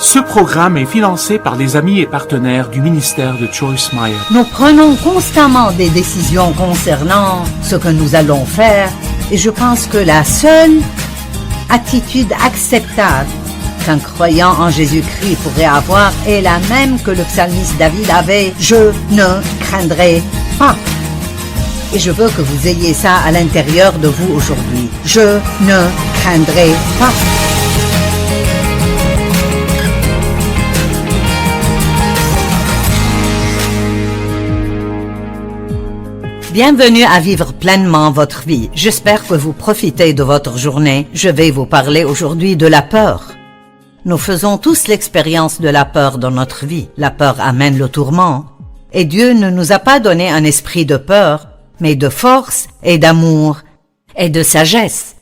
Ce programme est financé par les amis et partenaires du ministère de Joyce Meyer. Nous prenons constamment des décisions concernant ce que nous allons faire et je pense que la seule attitude acceptable qu'un croyant en Jésus-Christ pourrait avoir est la même que le psalmiste David avait. Je ne craindrai pas. Et je veux que vous ayez ça à l'intérieur de vous aujourd'hui. Je ne craindrai pas. Bienvenue à vivre pleinement votre vie. J'espère que vous profitez de votre journée. Je vais vous parler aujourd'hui de la peur. Nous faisons tous l'expérience de la peur dans notre vie. La peur amène le tourment. Et Dieu ne nous a pas donné un esprit de peur, mais de force et d'amour et de sagesse.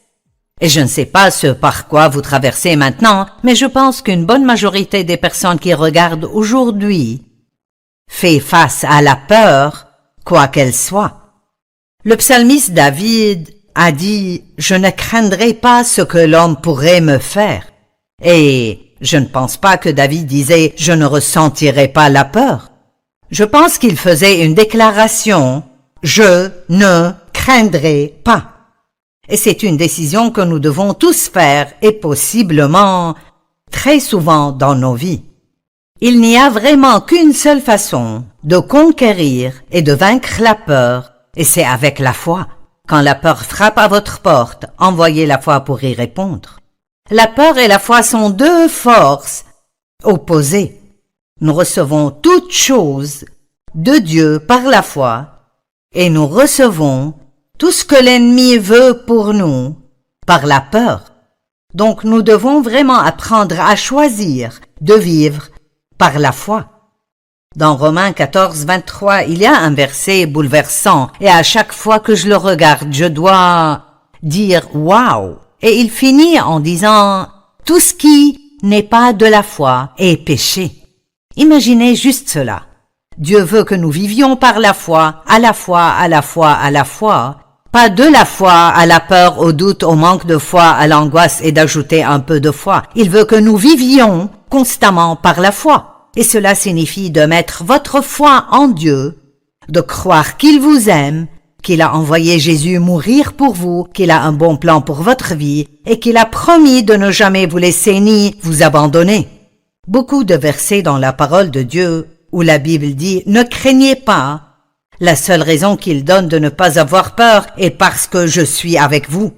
Et je ne sais pas ce par quoi vous traversez maintenant, mais je pense qu'une bonne majorité des personnes qui regardent aujourd'hui fait face à la peur, quoi qu'elle soit. Le psalmiste David a dit « Je ne craindrai pas ce que l'homme pourrait me faire ». Et je ne pense pas que David disait « Je ne ressentirai pas la peur ». Je pense qu'il faisait une déclaration « Je ne craindrai pas ». Et c'est une décision que nous devons tous faire et possiblement très souvent dans nos vies. Il n'y a vraiment qu'une seule façon de conquérir et de vaincre la peur, et c'est avec la foi. Quand la peur frappe à votre porte, envoyez la foi pour y répondre. La peur et la foi sont deux forces opposées. Nous recevons toutes choses de Dieu par la foi, et nous recevons tout ce que l'ennemi veut pour nous par la peur. Donc nous devons vraiment apprendre à choisir de vivre par la foi. Dans Romains 14, 23, il y a un verset bouleversant et à chaque fois que je le regarde, je dois dire « Wow !» Et il finit en disant « Tout ce qui n'est pas de la foi est péché ». Imaginez juste cela. Dieu veut que nous vivions par la foi, à la foi, à la foi, à la foi. Pas de la foi à la peur, au doute, au manque de foi, à l'angoisse et d'ajouter un peu de foi. Il veut que nous vivions constamment par la foi. Et cela signifie de mettre votre foi en Dieu, de croire qu'il vous aime, qu'il a envoyé Jésus mourir pour vous, qu'il a un bon plan pour votre vie et qu'il a promis de ne jamais vous laisser ni vous abandonner. Beaucoup de versets dans la parole de Dieu où la Bible dit « Ne craignez pas ». La seule raison qu'il donne de ne pas avoir peur est parce que je suis avec vous.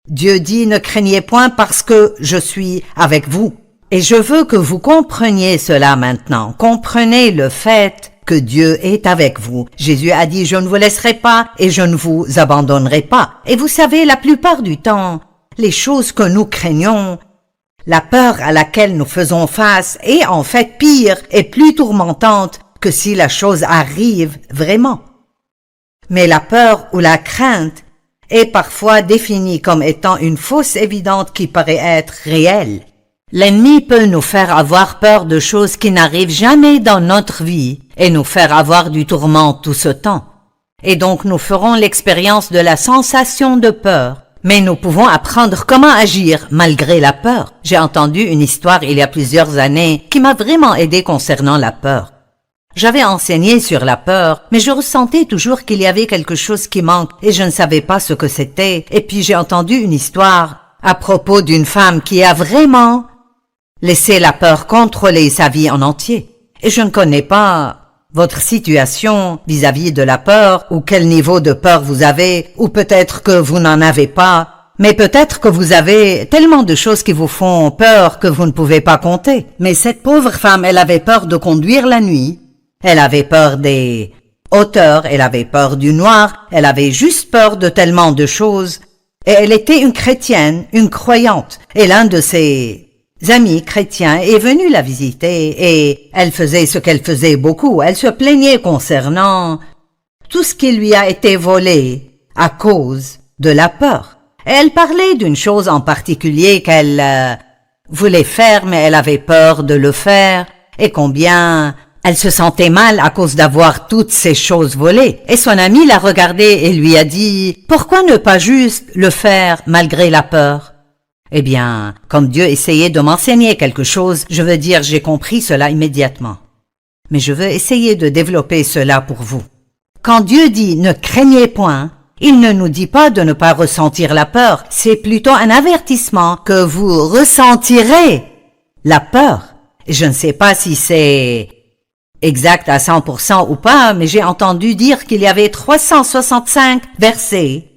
Dieu dit « Ne craignez point parce que je suis avec vous ». Et je veux que vous compreniez cela maintenant. Comprenez le fait que Dieu est avec vous. Jésus a dit « Je ne vous laisserai pas et je ne vous abandonnerai pas ». Et vous savez, la plupart du temps, les choses que nous craignons, la peur à laquelle nous faisons face est en fait pire et plus tourmentante que si la chose arrive vraiment. Mais la peur ou la crainte est parfois définie comme étant une fausse évidente qui paraît être réelle. L'ennemi peut nous faire avoir peur de choses qui n'arrivent jamais dans notre vie et nous faire avoir du tourment tout ce temps. Et donc nous ferons l'expérience de la sensation de peur. Mais nous pouvons apprendre comment agir malgré la peur. J'ai entendu une histoire il y a plusieurs années qui m'a vraiment aidé concernant la peur. J'avais enseigné sur la peur, mais je ressentais toujours qu'il y avait quelque chose qui manque et je ne savais pas ce que c'était. Et puis j'ai entendu une histoire à propos d'une femme qui a vraiment laissé la peur contrôler sa vie en entier. Et je ne connais pas votre situation vis-à-vis de la peur ou quel niveau de peur vous avez, ou peut-être que vous n'en avez pas, mais peut-être que vous avez tellement de choses qui vous font peur que vous ne pouvez pas compter. Mais cette pauvre femme, elle avait peur de conduire la nuit, elle avait peur des hauteurs, elle avait peur du noir, elle avait juste peur de tellement de choses. Et elle était une chrétienne, une croyante, et l'un de ses amis chrétiens est venu la visiter et elle faisait ce qu'elle faisait beaucoup. Elle se plaignait concernant tout ce qui lui a été volé à cause de la peur. Et elle parlait d'une chose en particulier qu'elle voulait faire, mais elle avait peur de le faire et combien elle se sentait mal à cause d'avoir toutes ces choses volées. Et son ami l'a regardée et lui a dit « Pourquoi ne pas juste le faire malgré la peur ?» Eh bien, comme Dieu essayait de m'enseigner quelque chose, je veux dire j'ai compris cela immédiatement. Mais je veux essayer de développer cela pour vous. Quand Dieu dit « ne craignez point », il ne nous dit pas de ne pas ressentir la peur, c'est plutôt un avertissement que vous ressentirez la peur. Je ne sais pas si c'est exact à 100% ou pas, mais j'ai entendu dire qu'il y avait 365 versets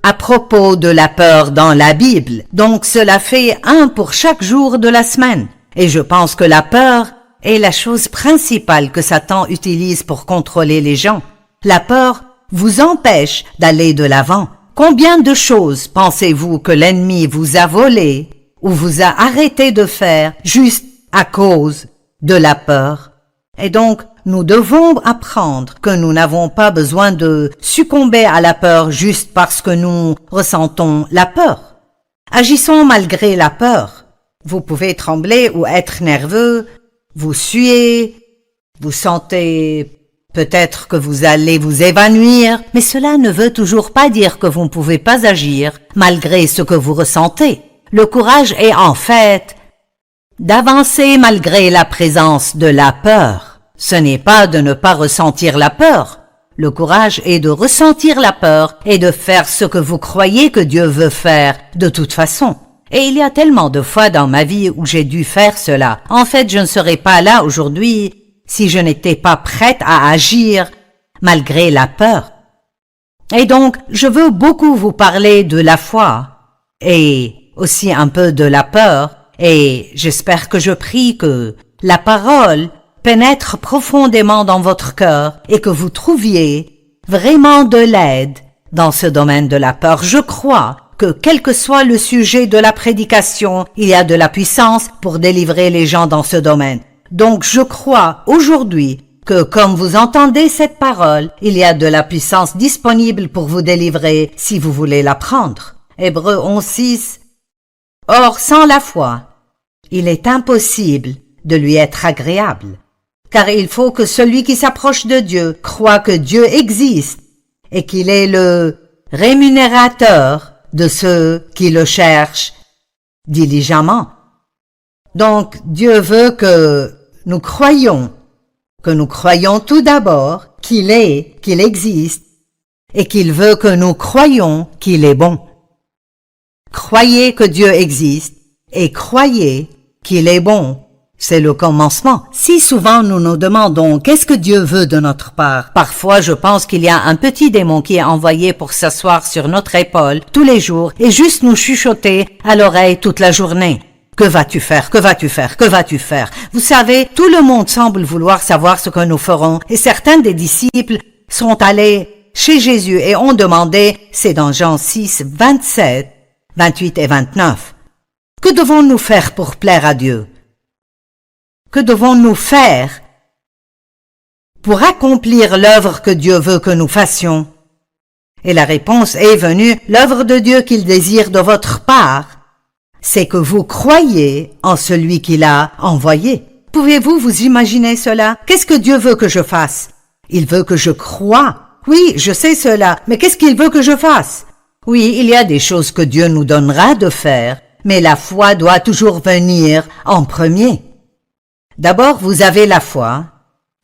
à propos de la peur dans la Bible. Donc cela fait un pour chaque jour de la semaine. Et je pense que la peur est la chose principale que Satan utilise pour contrôler les gens. La peur vous empêche d'aller de l'avant. Combien de choses pensez-vous que l'ennemi vous a volées ou vous a arrêté de faire juste à cause de la peur? Et donc, nous devons apprendre que nous n'avons pas besoin de succomber à la peur juste parce que nous ressentons la peur. Agissons malgré la peur. Vous pouvez trembler ou être nerveux, vous suez, vous sentez peut-être que vous allez vous évanouir, mais cela ne veut toujours pas dire que vous ne pouvez pas agir malgré ce que vous ressentez. Le courage est en fait d'avancer malgré la présence de la peur. Ce n'est pas de ne pas ressentir la peur. Le courage est de ressentir la peur et de faire ce que vous croyez que Dieu veut faire de toute façon. Et il y a tellement de fois dans ma vie où j'ai dû faire cela. En fait, je ne serais pas là aujourd'hui si je n'étais pas prête à agir malgré la peur. Et donc, je veux beaucoup vous parler de la foi et aussi un peu de la peur, et j'espère que je prie que la parole pénètre profondément dans votre cœur et que vous trouviez vraiment de l'aide dans ce domaine de la peur. Je crois que quel que soit le sujet de la prédication, il y a de la puissance pour délivrer les gens dans ce domaine. Donc je crois aujourd'hui que comme vous entendez cette parole, il y a de la puissance disponible pour vous délivrer si vous voulez la prendre. Hébreux 11:6. Or, sans la foi, il est impossible de lui être agréable, car il faut que celui qui s'approche de Dieu croit que Dieu existe et qu'il est le rémunérateur de ceux qui le cherchent diligemment. Donc, Dieu veut que nous croyions tout d'abord qu'il est, qu'il existe, et qu'il veut que nous croyions qu'il est bon. Croyez que Dieu existe et croyez qu'il est bon. C'est le commencement. Si souvent nous nous demandons qu'est-ce que Dieu veut de notre part, parfois je pense qu'il y a un petit démon qui est envoyé pour s'asseoir sur notre épaule tous les jours et juste nous chuchoter à l'oreille toute la journée. Que vas-tu faire? Que vas-tu faire? Que vas-tu faire? Vous savez, tout le monde semble vouloir savoir ce que nous ferons et certains des disciples sont allés chez Jésus et ont demandé, c'est dans Jean 6, 27, 28 et 29. Que devons-nous faire pour plaire à Dieu? Que devons-nous faire pour accomplir l'œuvre que Dieu veut que nous fassions? Et la réponse est venue, l'œuvre de Dieu qu'il désire de votre part, c'est que vous croyez en celui qu'il a envoyé. Pouvez-vous vous imaginer cela? Qu'est-ce que Dieu veut que je fasse? Il veut que je croie. Oui, je sais cela, mais qu'est-ce qu'il veut que je fasse? Oui, il y a des choses que Dieu nous donnera de faire, mais la foi doit toujours venir en premier. D'abord, vous avez la foi,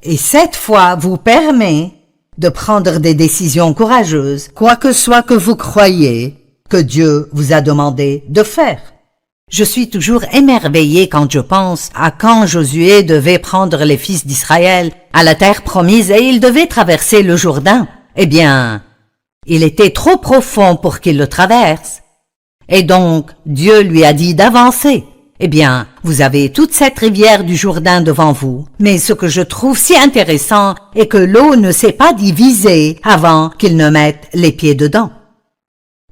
et cette foi vous permet de prendre des décisions courageuses, quoi que soit que vous croyez que Dieu vous a demandé de faire. Je suis toujours émerveillée quand je pense à quand Josué devait prendre les fils d'Israël à la terre promise et il devait traverser le Jourdain. Eh bien, il était trop profond pour qu'il le traverse. Et donc, Dieu lui a dit d'avancer. Eh bien, vous avez toute cette rivière du Jourdain devant vous. Mais ce que je trouve si intéressant est que l'eau ne s'est pas divisée avant qu'il ne mette les pieds dedans.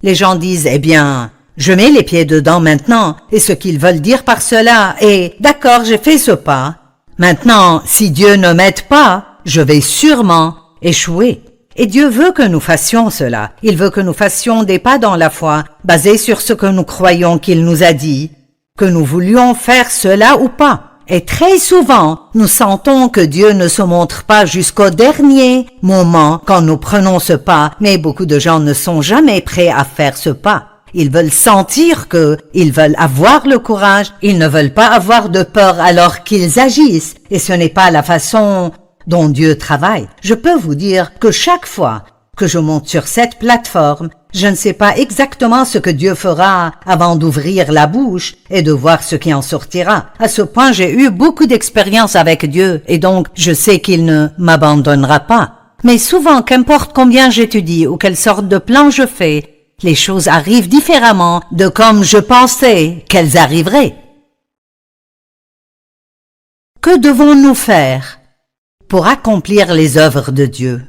Les gens disent, eh bien, je mets les pieds dedans maintenant, et ce qu'ils veulent dire par cela est, d'accord, j'ai fait ce pas. Maintenant, si Dieu ne m'aide pas, je vais sûrement échouer. Et Dieu veut que nous fassions cela. Il veut que nous fassions des pas dans la foi, basés sur ce que nous croyons qu'il nous a dit, que nous voulions faire cela ou pas. Et très souvent, nous sentons que Dieu ne se montre pas jusqu'au dernier moment quand nous prenons ce pas, mais beaucoup de gens ne sont jamais prêts à faire ce pas. Ils veulent sentir ils veulent avoir le courage. Ils ne veulent pas avoir de peur alors qu'ils agissent. Et ce n'est pas la façon dont Dieu travaille. Je peux vous dire que chaque fois que je monte sur cette plateforme, je ne sais pas exactement ce que Dieu fera avant d'ouvrir la bouche et de voir ce qui en sortira. À ce point, j'ai eu beaucoup d'expérience avec Dieu et donc je sais qu'il ne m'abandonnera pas. Mais souvent, qu'importe combien j'étudie ou quelle sorte de plan je fais, les choses arrivent différemment de comme je pensais qu'elles arriveraient. Que devons-nous faire pour accomplir les œuvres de Dieu?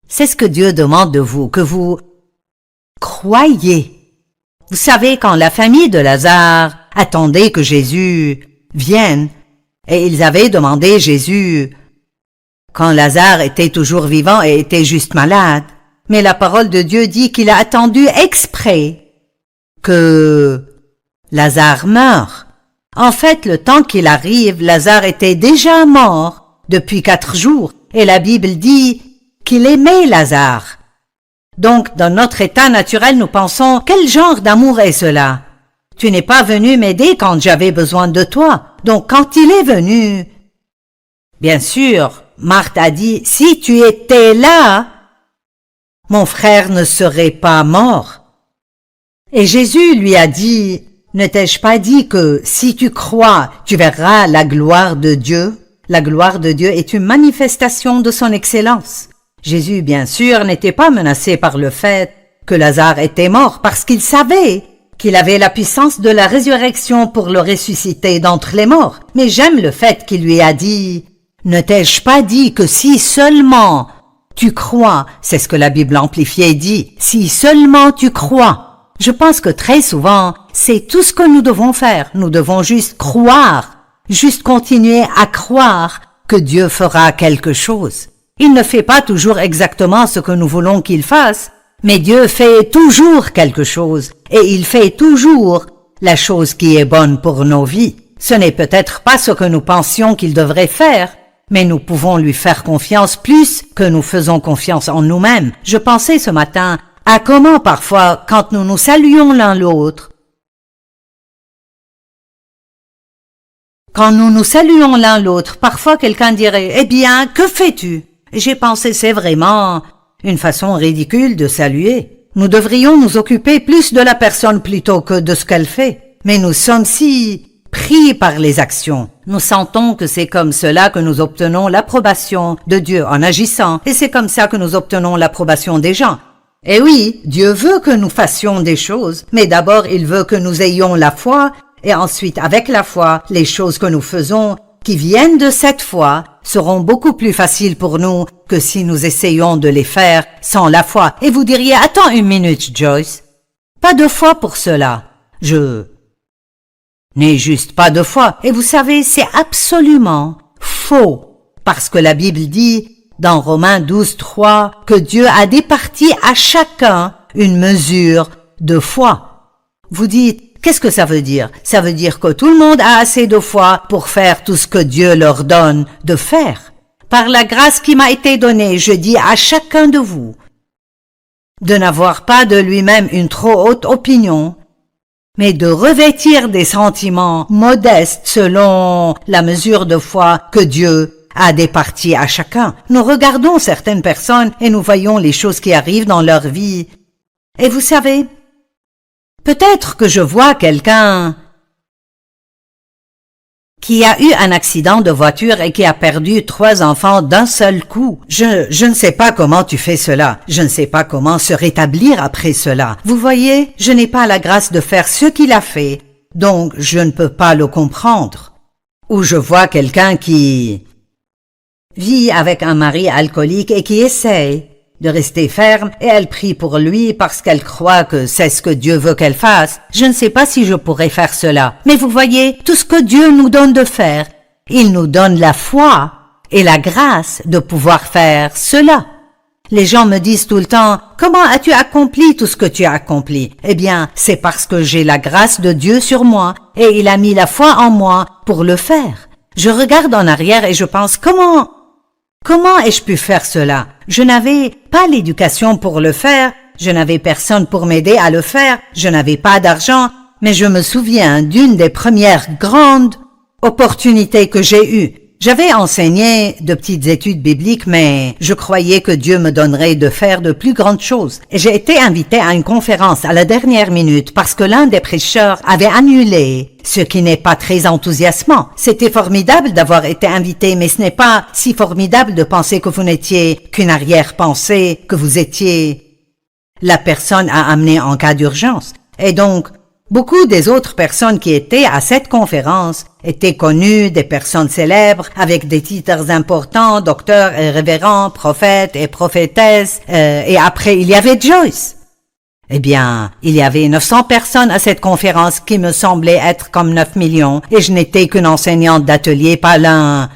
C'est ce que Dieu demande de vous, que vous croyez. Vous savez, quand la famille de Lazare attendait que Jésus vienne, et ils avaient demandé Jésus quand Lazare était toujours vivant et était juste malade, mais la parole de Dieu dit qu'il a attendu exprès que Lazare meure. En fait, le temps qu'il arrive, Lazare était déjà mort depuis 4 jours, et la Bible dit qu'il aimait Lazare. Donc, dans notre état naturel, nous pensons, quel genre d'amour est cela? Tu n'es pas venu m'aider quand j'avais besoin de toi. Donc, quand il est venu, bien sûr, Marthe a dit, si tu étais là, mon frère ne serait pas mort. Et Jésus lui a dit, ne t'ai-je pas dit que si tu crois, tu verras la gloire de Dieu? La gloire de Dieu est une manifestation de son excellence. Jésus, bien sûr, n'était pas menacé par le fait que Lazare était mort parce qu'il savait qu'il avait la puissance de la résurrection pour le ressusciter d'entre les morts. Mais j'aime le fait qu'il lui a dit « Ne t'ai-je pas dit que si seulement tu crois ?» C'est ce que la Bible amplifiée dit « Si seulement tu crois ». Je pense que très souvent, c'est tout ce que nous devons faire. Nous devons juste croire, juste continuer à croire que Dieu fera quelque chose. Il ne fait pas toujours exactement ce que nous voulons qu'il fasse, mais Dieu fait toujours quelque chose, et il fait toujours la chose qui est bonne pour nos vies. Ce n'est peut-être pas ce que nous pensions qu'il devrait faire, mais nous pouvons lui faire confiance plus que nous faisons confiance en nous-mêmes. Je pensais ce matin à comment parfois, quand nous nous saluons l'un l'autre, parfois quelqu'un dirait « Eh bien, que fais-tu » J'ai pensé, c'est vraiment une façon ridicule de saluer. Nous devrions nous occuper plus de la personne plutôt que de ce qu'elle fait. Mais nous sommes si pris par les actions. Nous sentons que c'est comme cela que nous obtenons l'approbation de Dieu en agissant, et c'est comme ça que nous obtenons l'approbation des gens. Et oui, Dieu veut que nous fassions des choses, mais d'abord il veut que nous ayons la foi, et ensuite avec la foi, les choses que nous faisons qui viennent de cette foi seront beaucoup plus faciles pour nous que si nous essayons de les faire sans la foi. Et vous diriez, attends une minute, Joyce. Pas de foi pour cela. Je n'ai juste pas de foi. Et vous savez, c'est absolument faux. Parce que la Bible dit, dans Romains 12:3, que Dieu a départi à chacun une mesure de foi. Vous dites, qu'est-ce que ça veut dire? Ça veut dire que tout le monde a assez de foi pour faire tout ce que Dieu leur donne de faire. Par la grâce qui m'a été donnée, je dis à chacun de vous de n'avoir pas de lui-même une trop haute opinion, mais de revêtir des sentiments modestes selon la mesure de foi que Dieu a départie à chacun. Nous regardons certaines personnes et nous voyons les choses qui arrivent dans leur vie. Et vous savez, peut-être que je vois quelqu'un qui a eu un accident de voiture et qui a perdu 3 enfants d'un seul coup. Je ne sais pas comment tu fais cela. Je ne sais pas comment se rétablir après cela. Vous voyez, je n'ai pas la grâce de faire ce qu'il a fait, donc je ne peux pas le comprendre. Ou je vois quelqu'un qui vit avec un mari alcoolique et qui essaye de rester ferme, et elle prie pour lui parce qu'elle croit que c'est ce que Dieu veut qu'elle fasse. Je ne sais pas si je pourrais faire cela. Mais vous voyez, tout ce que Dieu nous donne de faire, il nous donne la foi et la grâce de pouvoir faire cela. Les gens me disent tout le temps, comment as-tu accompli tout ce que tu as accompli? Eh bien, c'est parce que j'ai la grâce de Dieu sur moi, et il a mis la foi en moi pour le faire. Je regarde en arrière et je pense, comment ai-je pu faire cela? Je n'avais pas l'éducation pour le faire, Je n'avais personne pour m'aider à le faire, je n'avais pas d'argent, mais je me souviens d'une des premières grandes opportunités que j'ai eues. J'avais enseigné de petites études bibliques, mais je croyais que Dieu me donnerait de faire de plus grandes choses. Et j'ai été invité à une conférence à la dernière minute parce que l'un des prêcheurs avait annulé, ce qui n'est pas très enthousiasmant. C'était formidable d'avoir été invité, mais ce n'est pas si formidable de penser que vous n'étiez qu'une arrière-pensée, que vous étiez la personne à amener en cas d'urgence. Et donc, beaucoup des autres personnes qui étaient à cette conférence étaient connues, des personnes célèbres, avec des titres importants, docteurs et révérends, prophètes et prophétesses, et après il y avait Joyce. Eh bien, il y avait 900 personnes à cette conférence qui me semblaient être comme 9 millions, et je n'étais qu'une enseignante d'atelier, pas l'un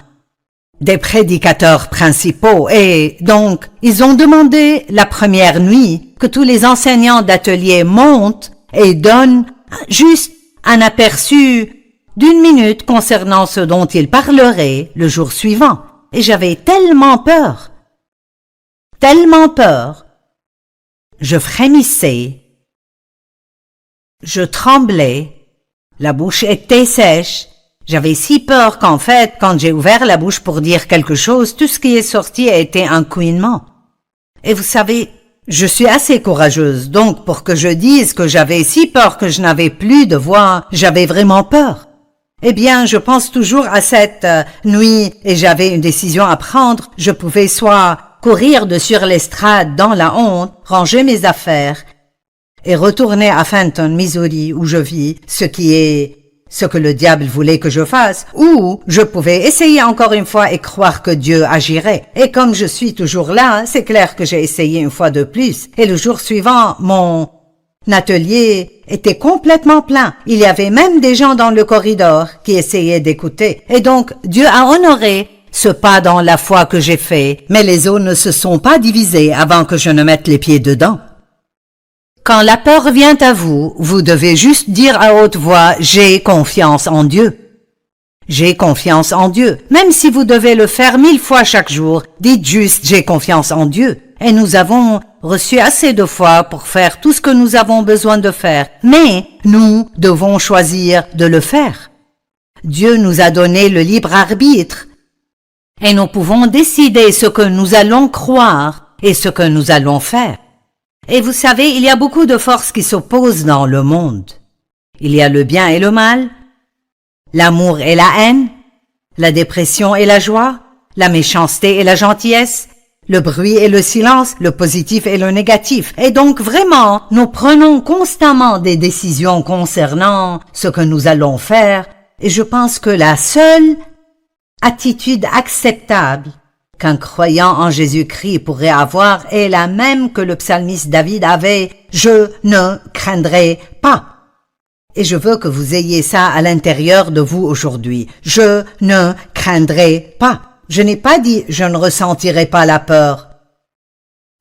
des prédicateurs principaux, et donc ils ont demandé la première nuit que tous les enseignants d'atelier montent et donnent juste un aperçu d'1 minute concernant ce dont ils parleraient le jour suivant. Et j'avais tellement peur. Je frémissais. Je tremblais. La bouche était sèche. J'avais si peur qu'en fait, quand j'ai ouvert la bouche pour dire quelque chose, tout ce qui est sorti a été un couinement. Et vous savez, je suis assez courageuse, donc pour que je dise que j'avais si peur que je n'avais plus de voix, j'avais vraiment peur. Eh bien, je pense toujours à cette nuit et j'avais une décision à prendre. Je pouvais soit courir de sur l'estrade dans la honte, ranger mes affaires et retourner à Fenton, Missouri, où je vis, ce qui est ce que le diable voulait que je fasse, ou je pouvais essayer encore une fois et croire que Dieu agirait. Et comme je suis toujours là, c'est clair que j'ai essayé une fois de plus. Et le jour suivant, mon atelier était complètement plein. Il y avait même des gens dans le corridor qui essayaient d'écouter. Et donc, Dieu a honoré ce pas dans la foi que j'ai fait, mais les eaux ne se sont pas divisées avant que je ne mette les pieds dedans. Quand la peur vient à vous, vous devez juste dire à haute voix « J'ai confiance en Dieu ». J'ai confiance en Dieu. Même si vous devez le faire 1000 fois chaque jour, dites juste « J'ai confiance en Dieu ». Et nous avons reçu assez de foi pour faire tout ce que nous avons besoin de faire. Mais nous devons choisir de le faire. Dieu nous a donné le libre arbitre. Et nous pouvons décider ce que nous allons croire et ce que nous allons faire. Et vous savez, il y a beaucoup de forces qui s'opposent dans le monde. Il y a le bien et le mal, l'amour et la haine, la dépression et la joie, la méchanceté et la gentillesse, le bruit et le silence, le positif et le négatif. Et donc vraiment, nous prenons constamment des décisions concernant ce que nous allons faire. Et je pense que la seule attitude acceptable qu'un croyant en Jésus-Christ pourrait avoir est la même que le psalmiste David avait « Je ne craindrai pas ». Et je veux que vous ayez ça à l'intérieur de vous aujourd'hui. « Je ne craindrai pas ». Je n'ai pas dit « Je ne ressentirai pas la peur ».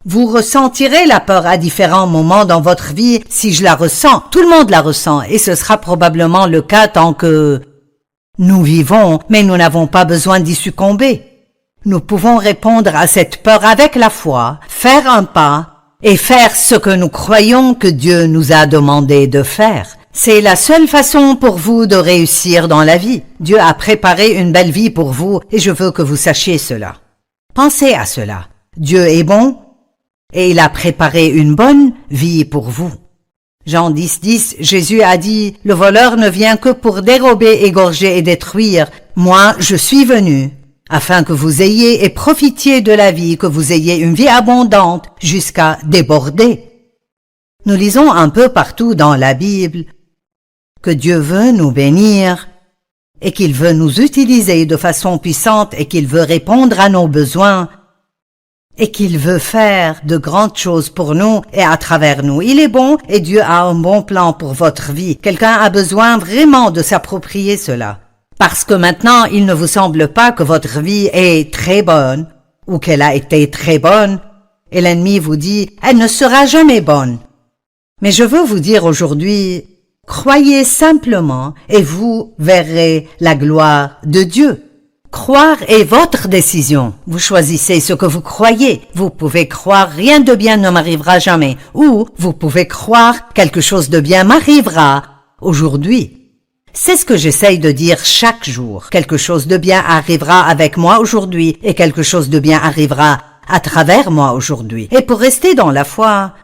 Vous ressentirez la peur à différents moments dans votre vie si je la ressens. Tout le monde la ressent et ce sera probablement le cas tant que nous vivons, mais nous n'avons pas besoin d'y succomber. Nous pouvons répondre à cette peur avec la foi, faire un pas et faire ce que nous croyons que Dieu nous a demandé de faire. C'est la seule façon pour vous de réussir dans la vie. Dieu a préparé une belle vie pour vous et je veux que vous sachiez cela. Pensez à cela. Dieu est bon et il a préparé une bonne vie pour vous. Jean 10:10, Jésus a dit « Le voleur ne vient que pour dérober, égorger et détruire. Moi, je suis venu afin que vous ayez et profitiez de la vie, que vous ayez une vie abondante jusqu'à déborder. » Nous lisons un peu partout dans la Bible que Dieu veut nous bénir et qu'il veut nous utiliser de façon puissante et qu'il veut répondre à nos besoins et qu'il veut faire de grandes choses pour nous et à travers nous. Il est bon et Dieu a un bon plan pour votre vie. Quelqu'un a besoin vraiment de s'approprier cela. Parce que maintenant, il ne vous semble pas que votre vie est très bonne ou qu'elle a été très bonne et l'ennemi vous dit « Elle ne sera jamais bonne ». Mais je veux vous dire aujourd'hui, croyez simplement et vous verrez la gloire de Dieu. Croire est votre décision. Vous choisissez ce que vous croyez. Vous pouvez croire rien de bien ne m'arrivera jamais. Ou vous pouvez croire quelque chose de bien m'arrivera aujourd'hui. C'est ce que j'essaye de dire chaque jour. Quelque chose de bien arrivera avec moi aujourd'hui et quelque chose de bien arrivera à travers moi aujourd'hui. Et pour rester dans la foi,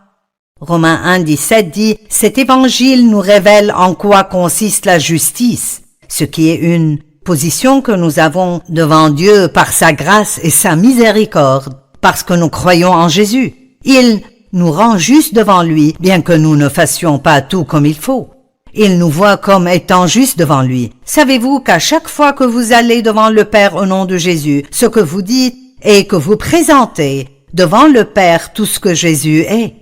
Romains 1:17 dit « Cet évangile nous révèle en quoi consiste la justice, ce qui est une position que nous avons devant Dieu par sa grâce et sa miséricorde, parce que nous croyons en Jésus. Il nous rend juste devant lui, bien que nous ne fassions pas tout comme il faut. Il nous voit comme étant juste devant lui. Savez-vous qu'à chaque fois que vous allez devant le Père au nom de Jésus, ce que vous dites est que vous présentez devant le Père tout ce que Jésus est.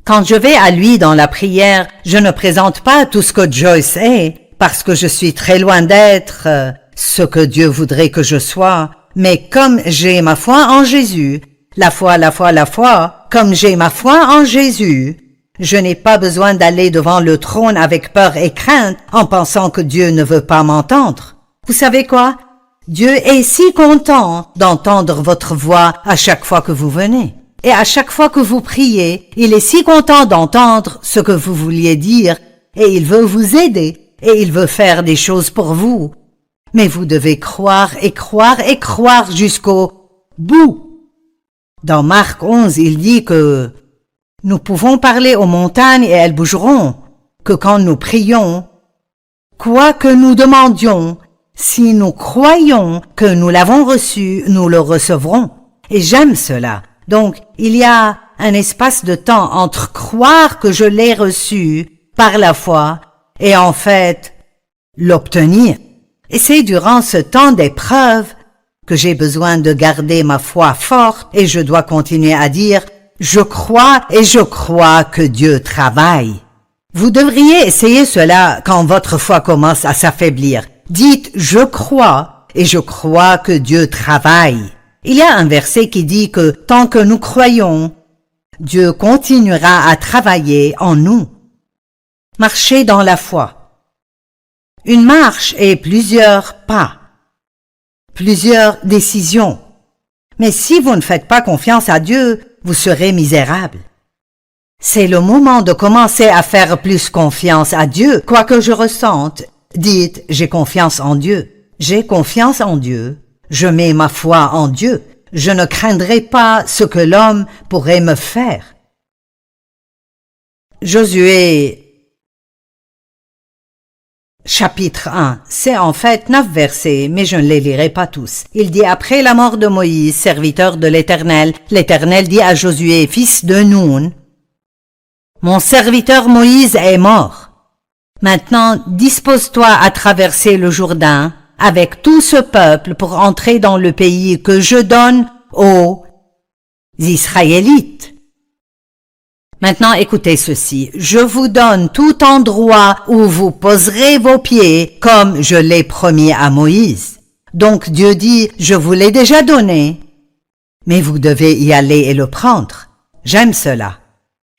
Quand je vais à lui dans la prière, je ne présente pas tout ce que Joyce est, parce que je suis très loin d'être ce que Dieu voudrait que je sois, mais comme j'ai ma foi en Jésus, la foi, comme j'ai ma foi en Jésus, je n'ai pas besoin d'aller devant le trône avec peur et crainte en pensant que Dieu ne veut pas m'entendre. Vous savez quoi? Dieu est si content d'entendre votre voix à chaque fois que vous venez. Et à chaque fois que vous priez, il est si content d'entendre ce que vous vouliez dire et il veut vous aider. Et il veut faire des choses pour vous. Mais vous devez croire et croire et croire jusqu'au bout. Dans Marc 11, il dit que nous pouvons parler aux montagnes et elles bougeront, que quand nous prions, quoi que nous demandions, si nous croyons que nous l'avons reçu, nous le recevrons. Et j'aime cela. Donc, il y a un espace de temps entre croire que je l'ai reçu par la foi et en fait, l'obtenir. Et c'est durant ce temps d'épreuve que j'ai besoin de garder ma foi forte et je dois continuer à dire « Je crois et je crois que Dieu travaille ». Vous devriez essayer cela quand votre foi commence à s'affaiblir. Dites « Je crois et je crois que Dieu travaille ». Il y a un verset qui dit que tant que nous croyons, Dieu continuera à travailler en nous. Marcher dans la foi. Une marche est plusieurs pas, plusieurs décisions. Mais si vous ne faites pas confiance à Dieu, vous serez misérable. C'est le moment de commencer à faire plus confiance à Dieu. Quoi que je ressente, dites « J'ai confiance en Dieu. J'ai confiance en Dieu. Je mets ma foi en Dieu. Je ne craindrai pas ce que l'homme pourrait me faire. » Josué Chapitre 1. C'est en fait 9 versets, mais je ne les lirai pas tous. Il dit, après la mort de Moïse, serviteur de l'Éternel, l'Éternel dit à Josué, fils de Nun, « Mon serviteur Moïse est mort. Maintenant, dispose-toi à traverser le Jourdain avec tout ce peuple pour entrer dans le pays que je donne aux Israélites. » Maintenant, écoutez ceci. Je vous donne tout endroit où vous poserez vos pieds, comme je l'ai promis à Moïse. Donc Dieu dit, je vous l'ai déjà donné, mais vous devez y aller et le prendre. J'aime cela.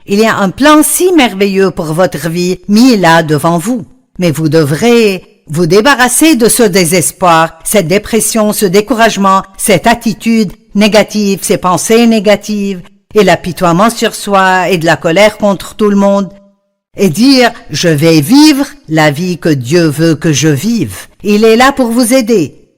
Il y a un plan si merveilleux pour votre vie mis là devant vous, mais vous devrez vous débarrasser de ce désespoir, cette dépression, ce découragement, cette attitude négative, ces pensées négatives, et l'apitoiement sur soi et de la colère contre tout le monde, et dire « Je vais vivre la vie que Dieu veut que je vive. » Il est là pour vous aider.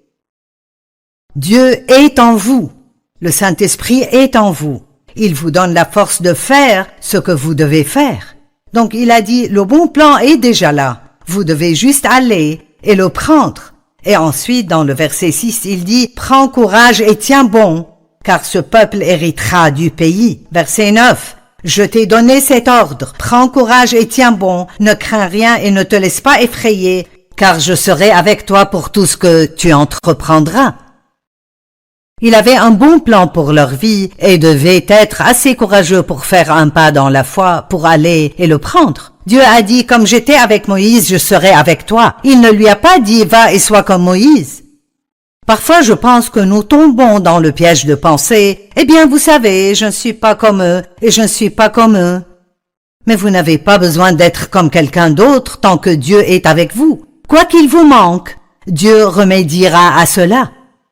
Dieu est en vous. Le Saint-Esprit est en vous. Il vous donne la force de faire ce que vous devez faire. Donc il a dit « Le bon plan est déjà là. Vous devez juste aller et le prendre. » Et ensuite, dans le verset 6, il dit « Prends courage et tiens bon. » Car ce peuple héritera du pays. Verset 9. Je t'ai donné cet ordre. Prends courage et tiens bon. Ne crains rien et ne te laisse pas effrayer, car je serai avec toi pour tout ce que tu entreprendras. Il avait un bon plan pour leur vie et devait être assez courageux pour faire un pas dans la foi, pour aller et le prendre. Dieu a dit, comme j'étais avec Moïse, je serai avec toi. Il ne lui a pas dit, va et sois comme Moïse. Parfois, je pense que nous tombons dans le piège de penser, eh bien, vous savez, je ne suis pas comme eux, et je ne suis pas comme eux. Mais vous n'avez pas besoin d'être comme quelqu'un d'autre tant que Dieu est avec vous. Quoi qu'il vous manque, Dieu remédiera à cela.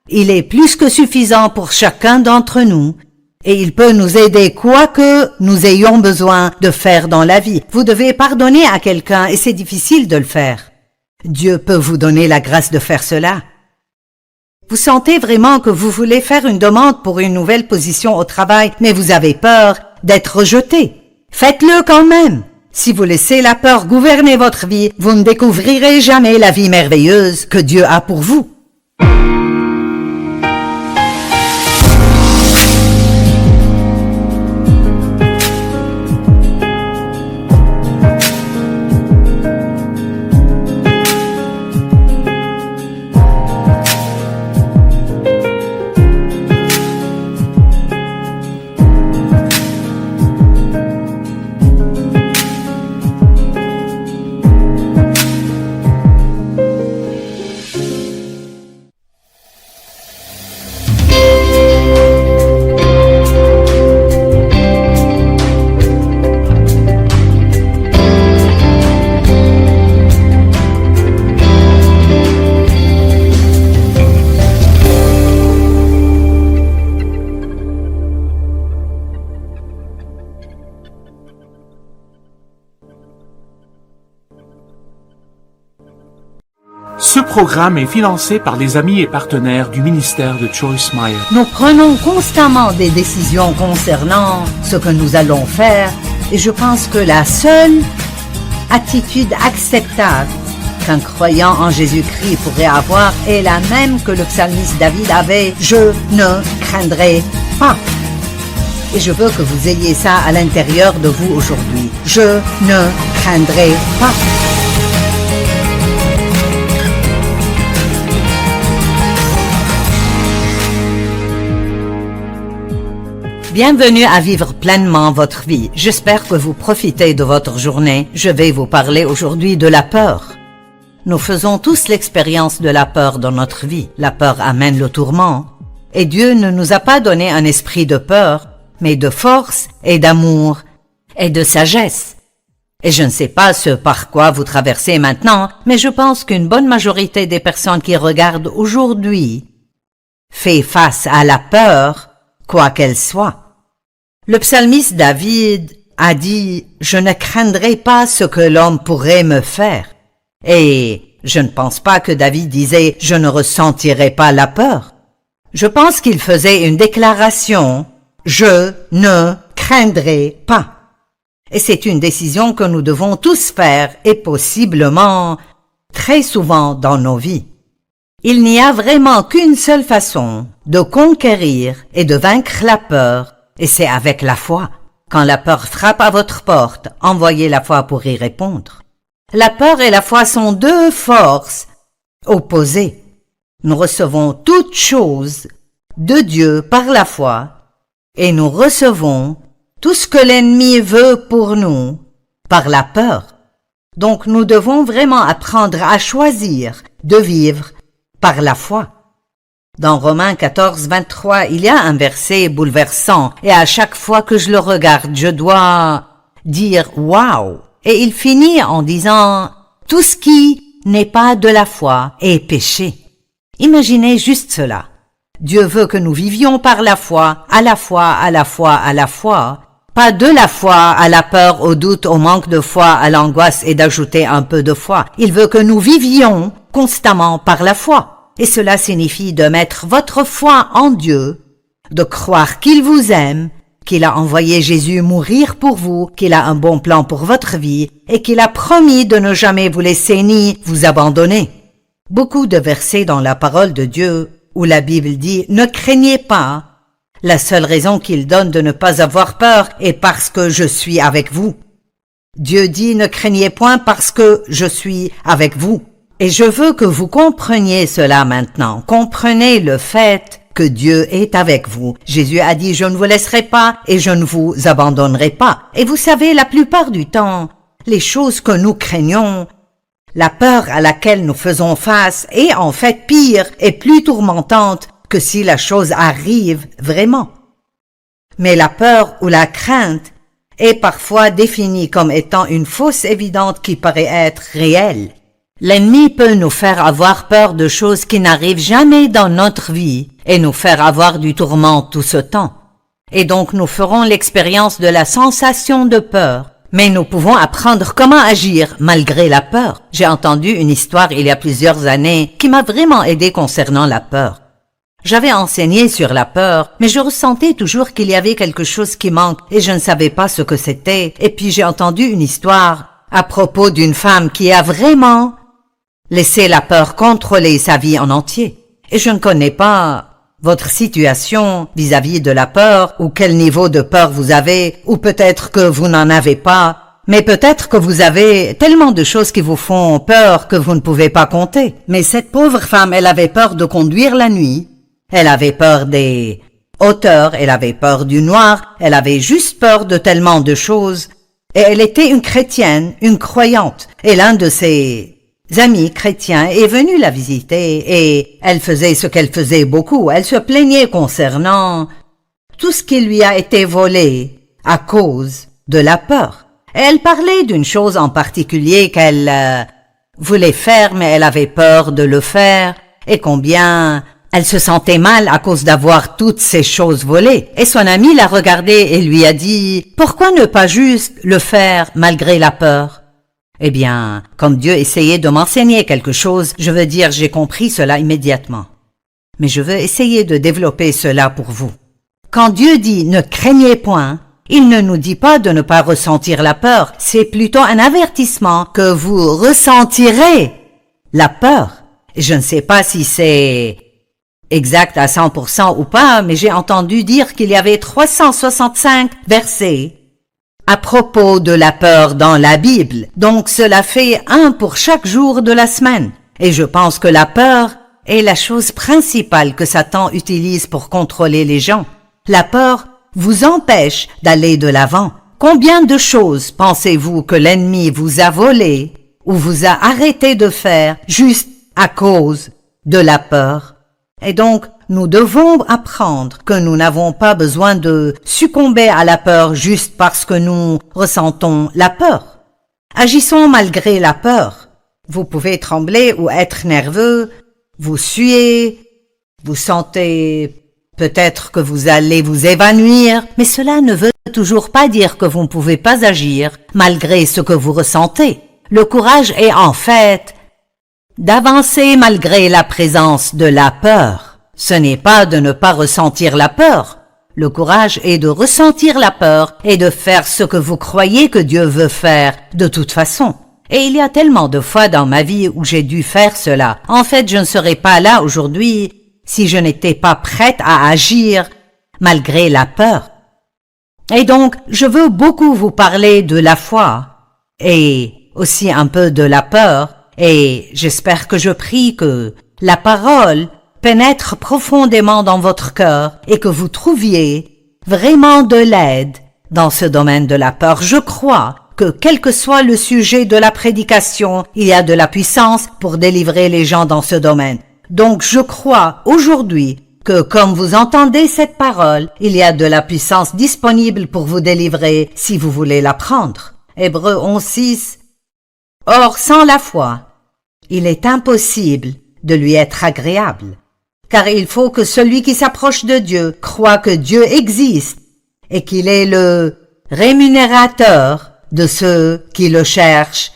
Il est plus que suffisant pour chacun d'entre nous et il peut nous aider quoi que nous ayons besoin de faire dans la vie. Vous devez pardonner à quelqu'un et c'est difficile de le faire. Dieu peut vous donner la grâce de faire cela. Vous sentez vraiment que vous voulez faire une demande pour une nouvelle position au travail, mais vous avez peur d'être rejeté. Faites-le quand même. Si vous laissez la peur gouverner votre vie, vous ne découvrirez jamais la vie merveilleuse que Dieu a pour vous. Ce programme est financé par les amis et partenaires du ministère de Joyce Meyer. Nous prenons constamment des décisions concernant ce que nous allons faire et je pense que la seule attitude acceptable qu'un croyant en Jésus-Christ pourrait avoir est la même que le psalmiste David avait « Je ne craindrai pas ». Et je veux que vous ayez ça à l'intérieur de vous aujourd'hui. « Je ne craindrai pas ». Bienvenue à vivre pleinement votre vie. J'espère que vous profitez de votre journée. Je vais vous parler aujourd'hui de la peur. Nous faisons tous l'expérience de la peur dans notre vie. La peur amène le tourment. Et Dieu ne nous a pas donné un esprit de peur, mais de force et d'amour et de sagesse. Et je ne sais pas ce par quoi vous traversez maintenant, mais je pense qu'une bonne majorité des personnes qui regardent aujourd'hui fait face à la peur, quoi qu'elle soit. Le psalmiste David a dit « Je ne craindrai pas ce que l'homme pourrait me faire ». Et je ne pense pas que David disait « Je ne ressentirai pas la peur ». Je pense qu'il faisait une déclaration « Je ne craindrai pas ». Et c'est une décision que nous devons tous faire et possiblement très souvent dans nos vies. Il n'y a vraiment qu'une seule façon de conquérir et de vaincre la peur, et c'est avec la foi. Quand la peur frappe à votre porte, envoyez la foi pour y répondre. La peur et la foi sont deux forces opposées. Nous recevons toutes choses de Dieu par la foi, et nous recevons tout ce que l'ennemi veut pour nous par la peur. Donc nous devons vraiment apprendre à choisir de vivre par la foi. Dans Romains 14, 23, il y a un verset bouleversant et à chaque fois que je le regarde, je dois dire « Wow !» Et il finit en disant « Tout ce qui n'est pas de la foi est péché ». Imaginez juste cela. Dieu veut que nous vivions par la foi, à la foi, à la foi, à la foi, pas de la foi à la peur, au doute, au manque de foi, à l'angoisse et d'ajouter un peu de foi. Il veut que nous vivions constamment par la foi. Et cela signifie de mettre votre foi en Dieu, de croire qu'il vous aime, qu'il a envoyé Jésus mourir pour vous, qu'il a un bon plan pour votre vie et qu'il a promis de ne jamais vous laisser ni vous abandonner. Beaucoup de versets dans la parole de Dieu où la Bible dit « Ne craignez pas ». La seule raison qu'il donne de ne pas avoir peur est parce que je suis avec vous. Dieu dit « Ne craignez point parce que je suis avec vous ». Et je veux que vous compreniez cela maintenant. Comprenez le fait que Dieu est avec vous. Jésus a dit « Je ne vous laisserai pas et je ne vous abandonnerai pas ». Et vous savez, la plupart du temps, les choses que nous craignons, la peur à laquelle nous faisons face est en fait pire et plus tourmentante que si la chose arrive vraiment. Mais la peur ou la crainte est parfois définie comme étant une fausse évidente qui paraît être réelle. L'ennemi peut nous faire avoir peur de choses qui n'arrivent jamais dans notre vie et nous faire avoir du tourment tout ce temps. Et donc nous ferons l'expérience de la sensation de peur. Mais nous pouvons apprendre comment agir malgré la peur. J'ai entendu une histoire il y a plusieurs années qui m'a vraiment aidé concernant la peur. J'avais enseigné sur la peur, mais je ressentais toujours qu'il y avait quelque chose qui manque et je ne savais pas ce que c'était. Et puis j'ai entendu une histoire à propos d'une femme qui a vraiment laissé la peur contrôler sa vie en entier. Et je ne connais pas votre situation vis-à-vis de la peur, ou quel niveau de peur vous avez, ou peut-être que vous n'en avez pas, mais peut-être que vous avez tellement de choses qui vous font peur que vous ne pouvez pas compter. Mais cette pauvre femme, elle avait peur de conduire la nuit, elle avait peur des hauteurs, elle avait peur du noir, elle avait juste peur de tellement de choses, et elle était une chrétienne, une croyante, et l'un de ses amis chrétiens est venu la visiter et elle faisait ce qu'elle faisait beaucoup. Elle se plaignait concernant tout ce qui lui a été volé à cause de la peur. Et elle parlait d'une chose en particulier qu'elle voulait faire, mais elle avait peur de le faire et combien elle se sentait mal à cause d'avoir toutes ces choses volées. Et son ami l'a regardée et lui a dit « Pourquoi ne pas juste le faire malgré la peur ?» Eh bien, comme Dieu essayait de m'enseigner quelque chose, je veux dire, j'ai compris cela immédiatement. Mais je veux essayer de développer cela pour vous. Quand Dieu dit « ne craignez point », il ne nous dit pas de ne pas ressentir la peur, c'est plutôt un avertissement que vous ressentirez la peur. Je ne sais pas si c'est exact à 100% ou pas, mais j'ai entendu dire qu'il y avait 365 versets à propos de la peur dans la Bible. Donc cela fait un pour chaque jour de la semaine. Et je pense que la peur est la chose principale que Satan utilise pour contrôler les gens. La peur vous empêche d'aller de l'avant. Combien de choses pensez-vous que l'ennemi vous a volées ou vous a arrêté de faire juste à cause de la peur? Et donc, nous devons apprendre que nous n'avons pas besoin de succomber à la peur juste parce que nous ressentons la peur. Agissons malgré la peur. Vous pouvez trembler ou être nerveux, vous suez, vous sentez peut-être que vous allez vous évanouir, mais cela ne veut toujours pas dire que vous ne pouvez pas agir malgré ce que vous ressentez. Le courage est en fait d'avancer malgré la présence de la peur. Ce n'est pas de ne pas ressentir la peur. Le courage est de ressentir la peur et de faire ce que vous croyez que Dieu veut faire de toute façon. Et il y a tellement de fois dans ma vie où j'ai dû faire cela. En fait, je ne serais pas là aujourd'hui si je n'étais pas prête à agir malgré la peur. Et donc, je veux beaucoup vous parler de la foi et aussi un peu de la peur. Et j'espère que je prie que la parole pénètre profondément dans votre cœur et que vous trouviez vraiment de l'aide dans ce domaine de la peur. Je crois que quel que soit le sujet de la prédication, il y a de la puissance pour délivrer les gens dans ce domaine. Donc je crois aujourd'hui que comme vous entendez cette parole, il y a de la puissance disponible pour vous délivrer si vous voulez la prendre. Hébreux 11:6. Or, sans la foi, il est impossible de lui être agréable, car il faut que celui qui s'approche de Dieu croit que Dieu existe et qu'il est le rémunérateur de ceux qui le cherchent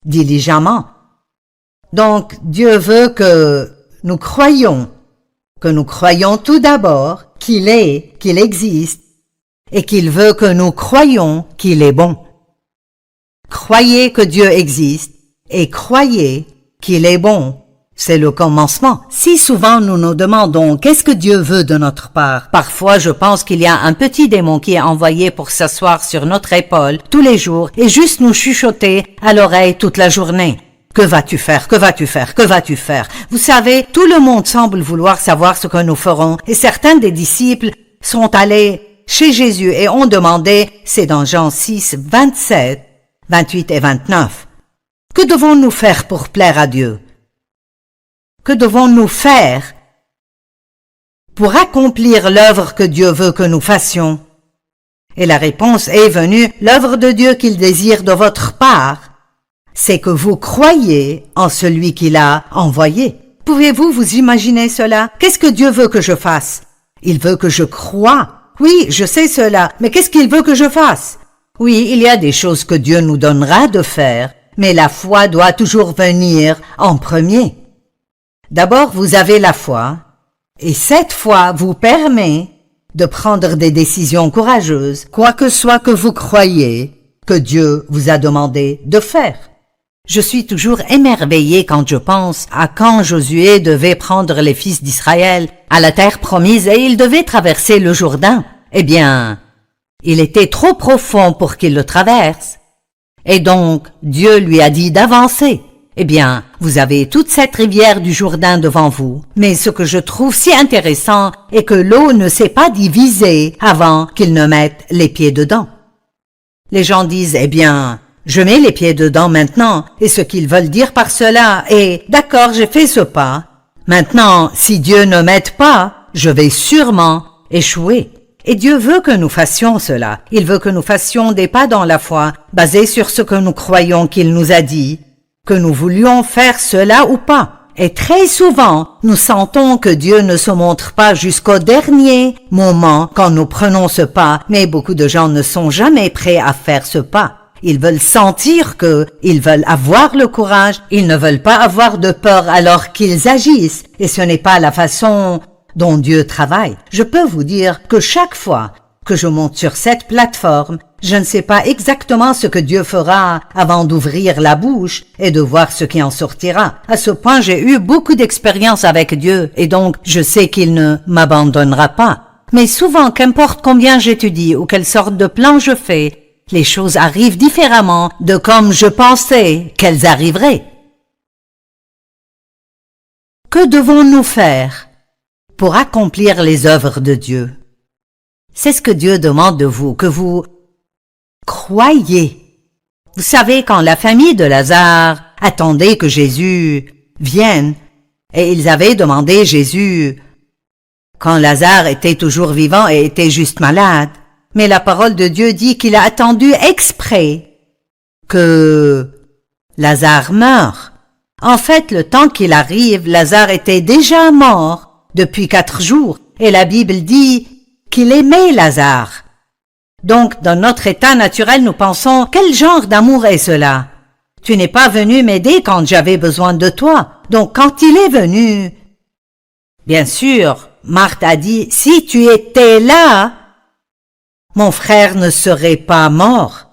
diligemment. Donc, Dieu veut que nous croyions tout d'abord qu'il est, qu'il existe, et qu'il veut que nous croyions qu'il est bon. Croyez que Dieu existe et croyez qu'il est bon. C'est le commencement. Si souvent nous nous demandons qu'est-ce que Dieu veut de notre part, parfois je pense qu'il y a un petit démon qui est envoyé pour s'asseoir sur notre épaule tous les jours et juste nous chuchoter à l'oreille toute la journée. Que vas-tu faire? Que vas-tu faire? Que vas-tu faire? Vous savez, tout le monde semble vouloir savoir ce que nous ferons et certains des disciples sont allés chez Jésus et ont demandé, c'est dans Jean 6, 27, 28 et 29. Que devons-nous faire pour plaire à Dieu? Que devons-nous faire pour accomplir l'œuvre que Dieu veut que nous fassions? Et la réponse est venue, l'œuvre de Dieu qu'il désire de votre part, c'est que vous croyez en celui qu'il a envoyé. Pouvez-vous vous imaginer cela? Qu'est-ce que Dieu veut que je fasse? Il veut que je croie. Oui, je sais cela, mais qu'est-ce qu'il veut que je fasse? Oui, il y a des choses que Dieu nous donnera de faire, mais la foi doit toujours venir en premier. D'abord, vous avez la foi, et cette foi vous permet de prendre des décisions courageuses, quoi que soit que vous croyez que Dieu vous a demandé de faire. Je suis toujours émerveillé quand je pense à quand Josué devait prendre les fils d'Israël à la terre promise et il devait traverser le Jourdain. Eh bien, il était trop profond pour qu'il le traverse. Et donc, Dieu lui a dit d'avancer. Eh bien, vous avez toute cette rivière du Jourdain devant vous. Mais ce que je trouve si intéressant est que l'eau ne s'est pas divisée avant qu'il ne mette les pieds dedans. Les gens disent, eh bien, je mets les pieds dedans maintenant, et ce qu'ils veulent dire par cela est, d'accord, j'ai fait ce pas. Maintenant, si Dieu ne m'aide pas, je vais sûrement échouer. Et Dieu veut que nous fassions cela. Il veut que nous fassions des pas dans la foi, basés sur ce que nous croyons qu'il nous a dit, que nous voulions faire cela ou pas. Et très souvent, nous sentons que Dieu ne se montre pas jusqu'au dernier moment quand nous prenons ce pas, mais beaucoup de gens ne sont jamais prêts à faire ce pas. Ils veulent sentir ils veulent avoir le courage, ils ne veulent pas avoir de peur alors qu'ils agissent, et ce n'est pas la façon dont Dieu travaille. Je peux vous dire que chaque fois que je monte sur cette plateforme, je ne sais pas exactement ce que Dieu fera avant d'ouvrir la bouche et de voir ce qui en sortira. À ce point, j'ai eu beaucoup d'expérience avec Dieu, et donc je sais qu'il ne m'abandonnera pas. Mais souvent, qu'importe combien j'étudie ou quelle sorte de plan je fais, les choses arrivent différemment de comme je pensais qu'elles arriveraient. Que devons-nous faire pour accomplir les œuvres de Dieu? C'est ce que Dieu demande de vous, que vous croyez. Vous savez, quand la famille de Lazare attendait que Jésus vienne, et ils avaient demandé Jésus, quand Lazare était toujours vivant et était juste malade, mais la parole de Dieu dit qu'il a attendu exprès que Lazare meure. En fait, le temps qu'il arrive, Lazare était déjà mort depuis 4 jours, et la Bible dit qu'il aimait Lazare. Donc, dans notre état naturel, nous pensons, quel genre d'amour est cela? Tu n'es pas venu m'aider quand j'avais besoin de toi. Donc, quand il est venu, bien sûr, Marthe a dit, si tu étais là, mon frère ne serait pas mort.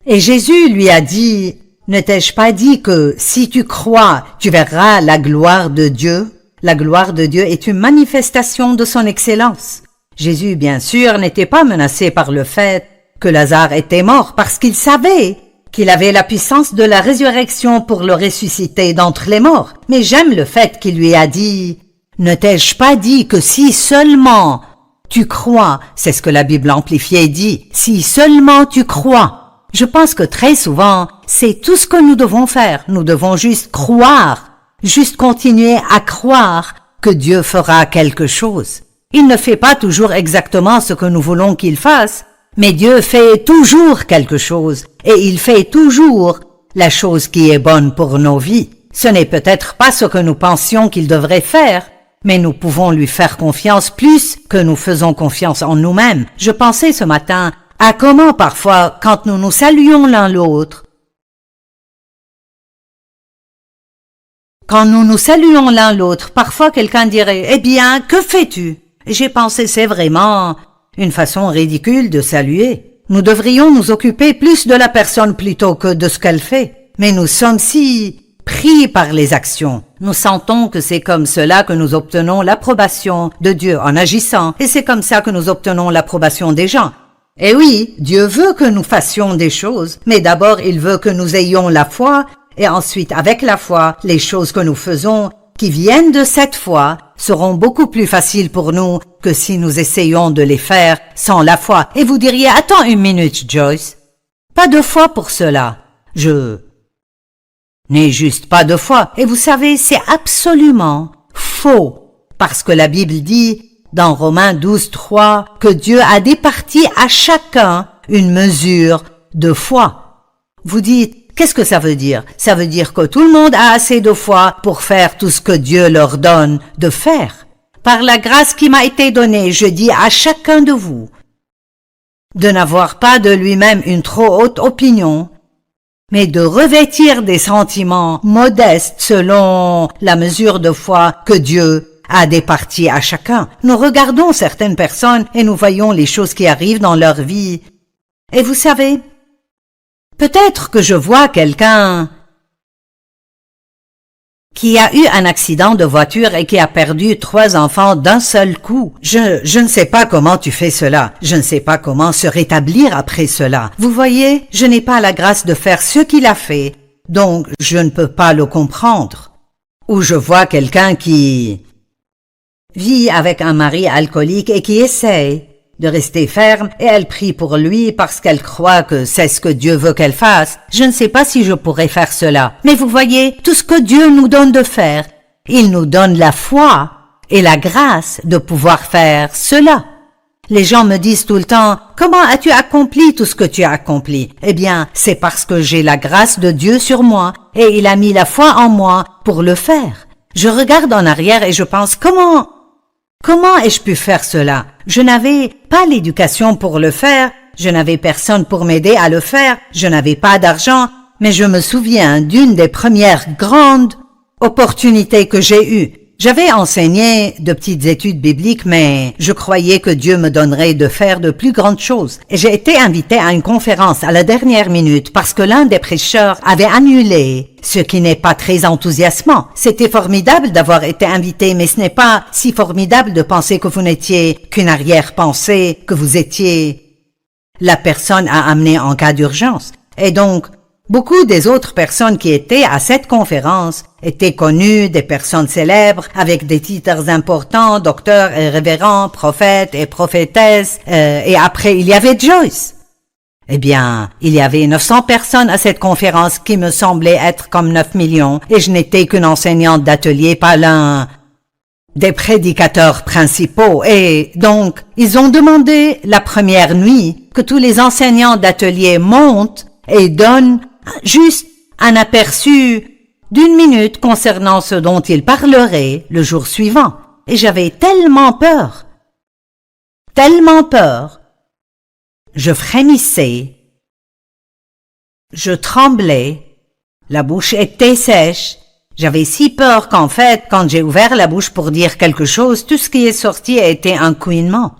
Et Jésus lui a dit, ne t'ai-je pas dit que si tu crois, tu verras la gloire de Dieu? La gloire de Dieu est une manifestation de son excellence. Jésus, bien sûr, n'était pas menacé par le fait que Lazare était mort parce qu'il savait qu'il avait la puissance de la résurrection pour le ressusciter d'entre les morts. Mais j'aime le fait qu'il lui a dit, ne t'ai-je pas dit que si seulement tu crois, c'est ce que la Bible amplifiée dit, si seulement tu crois. Je pense que très souvent, c'est tout ce que nous devons faire. Nous devons juste croire, juste continuer à croire que Dieu fera quelque chose. Il ne fait pas toujours exactement ce que nous voulons qu'il fasse, mais Dieu fait toujours quelque chose, et il fait toujours la chose qui est bonne pour nos vies. Ce n'est peut-être pas ce que nous pensions qu'il devrait faire, mais nous pouvons lui faire confiance plus que nous faisons confiance en nous-mêmes. Je pensais ce matin à comment parfois, quand nous nous saluons l'un l'autre, parfois quelqu'un dirait « Eh bien, que fais-tu » J'ai pensé c'est vraiment une façon ridicule de saluer. Nous devrions nous occuper plus de la personne plutôt que de ce qu'elle fait. Mais nous sommes si pris par les actions. Nous sentons que c'est comme cela que nous obtenons l'approbation de Dieu en agissant, et c'est comme ça que nous obtenons l'approbation des gens. Et oui, Dieu veut que nous fassions des choses, mais d'abord il veut que nous ayons la foi, et ensuite avec la foi, les choses que nous faisons qui viennent de cette foi seront beaucoup plus faciles pour nous que si nous essayons de les faire sans la foi. Et vous diriez, attends une minute, Joyce. Pas de foi pour cela. Je n'ai juste pas de foi. Et vous savez, c'est absolument faux. Parce que la Bible dit, dans Romains 12:3, que Dieu a départi à chacun une mesure de foi. Vous dites, Qu'est-ce que ça veut dire? Ça veut dire que tout le monde a assez de foi pour faire tout ce que Dieu leur donne de faire. Par la grâce qui m'a été donnée, je dis à chacun de vous de n'avoir pas de lui-même une trop haute opinion, mais de revêtir des sentiments modestes selon la mesure de foi que Dieu a départie à chacun. Nous regardons certaines personnes et nous voyons les choses qui arrivent dans leur vie. Et vous savez, peut-être que je vois quelqu'un qui a eu un accident de voiture et qui a perdu 3 enfants d'un seul coup. Je ne sais pas comment tu fais cela. Je ne sais pas comment se rétablir après cela. Vous voyez, je n'ai pas la grâce de faire ce qu'il a fait, donc je ne peux pas le comprendre. Ou je vois quelqu'un qui vit avec un mari alcoolique et qui essaye de rester ferme et elle prie pour lui parce qu'elle croit que c'est ce que Dieu veut qu'elle fasse. Je ne sais pas si je pourrais faire cela. Mais vous voyez, tout ce que Dieu nous donne de faire, il nous donne la foi et la grâce de pouvoir faire cela. Les gens me disent tout le temps, comment as-tu accompli tout ce que tu as accompli? Eh bien, c'est parce que j'ai la grâce de Dieu sur moi et il a mis la foi en moi pour le faire. Je regarde en arrière et je pense, comment ai-je pu faire cela? Je n'avais pas l'éducation pour le faire, je n'avais personne pour m'aider à le faire, je n'avais pas d'argent, mais je me souviens d'une des premières grandes opportunités que j'ai eues. J'avais enseigné de petites études bibliques, mais je croyais que Dieu me donnerait de faire de plus grandes choses. Et j'ai été invité à une conférence à la dernière minute parce que l'un des prêcheurs avait annulé, ce qui n'est pas très enthousiasmant. C'était formidable d'avoir été invité, mais ce n'est pas si formidable de penser que vous n'étiez qu'une arrière-pensée, que vous étiez la personne à amener en cas d'urgence. Et donc, beaucoup des autres personnes qui étaient à cette conférence étaient connues, des personnes célèbres, avec des titres importants, docteurs et révérends, prophètes et prophétesses, et après il y avait Joyce. Eh bien, il y avait 900 personnes à cette conférence qui me semblaient être comme 9 millions, et je n'étais qu'une enseignante d'atelier, pas l'un des prédicateurs principaux, et donc ils ont demandé la première nuit que tous les enseignants d'atelier montent et donnent juste un aperçu d'1 minute concernant ce dont ils parleraient le jour suivant. Et j'avais tellement peur. Je frémissais. Je tremblais. La bouche était sèche. J'avais si peur qu'en fait, quand j'ai ouvert la bouche pour dire quelque chose, tout ce qui est sorti a été un couinement.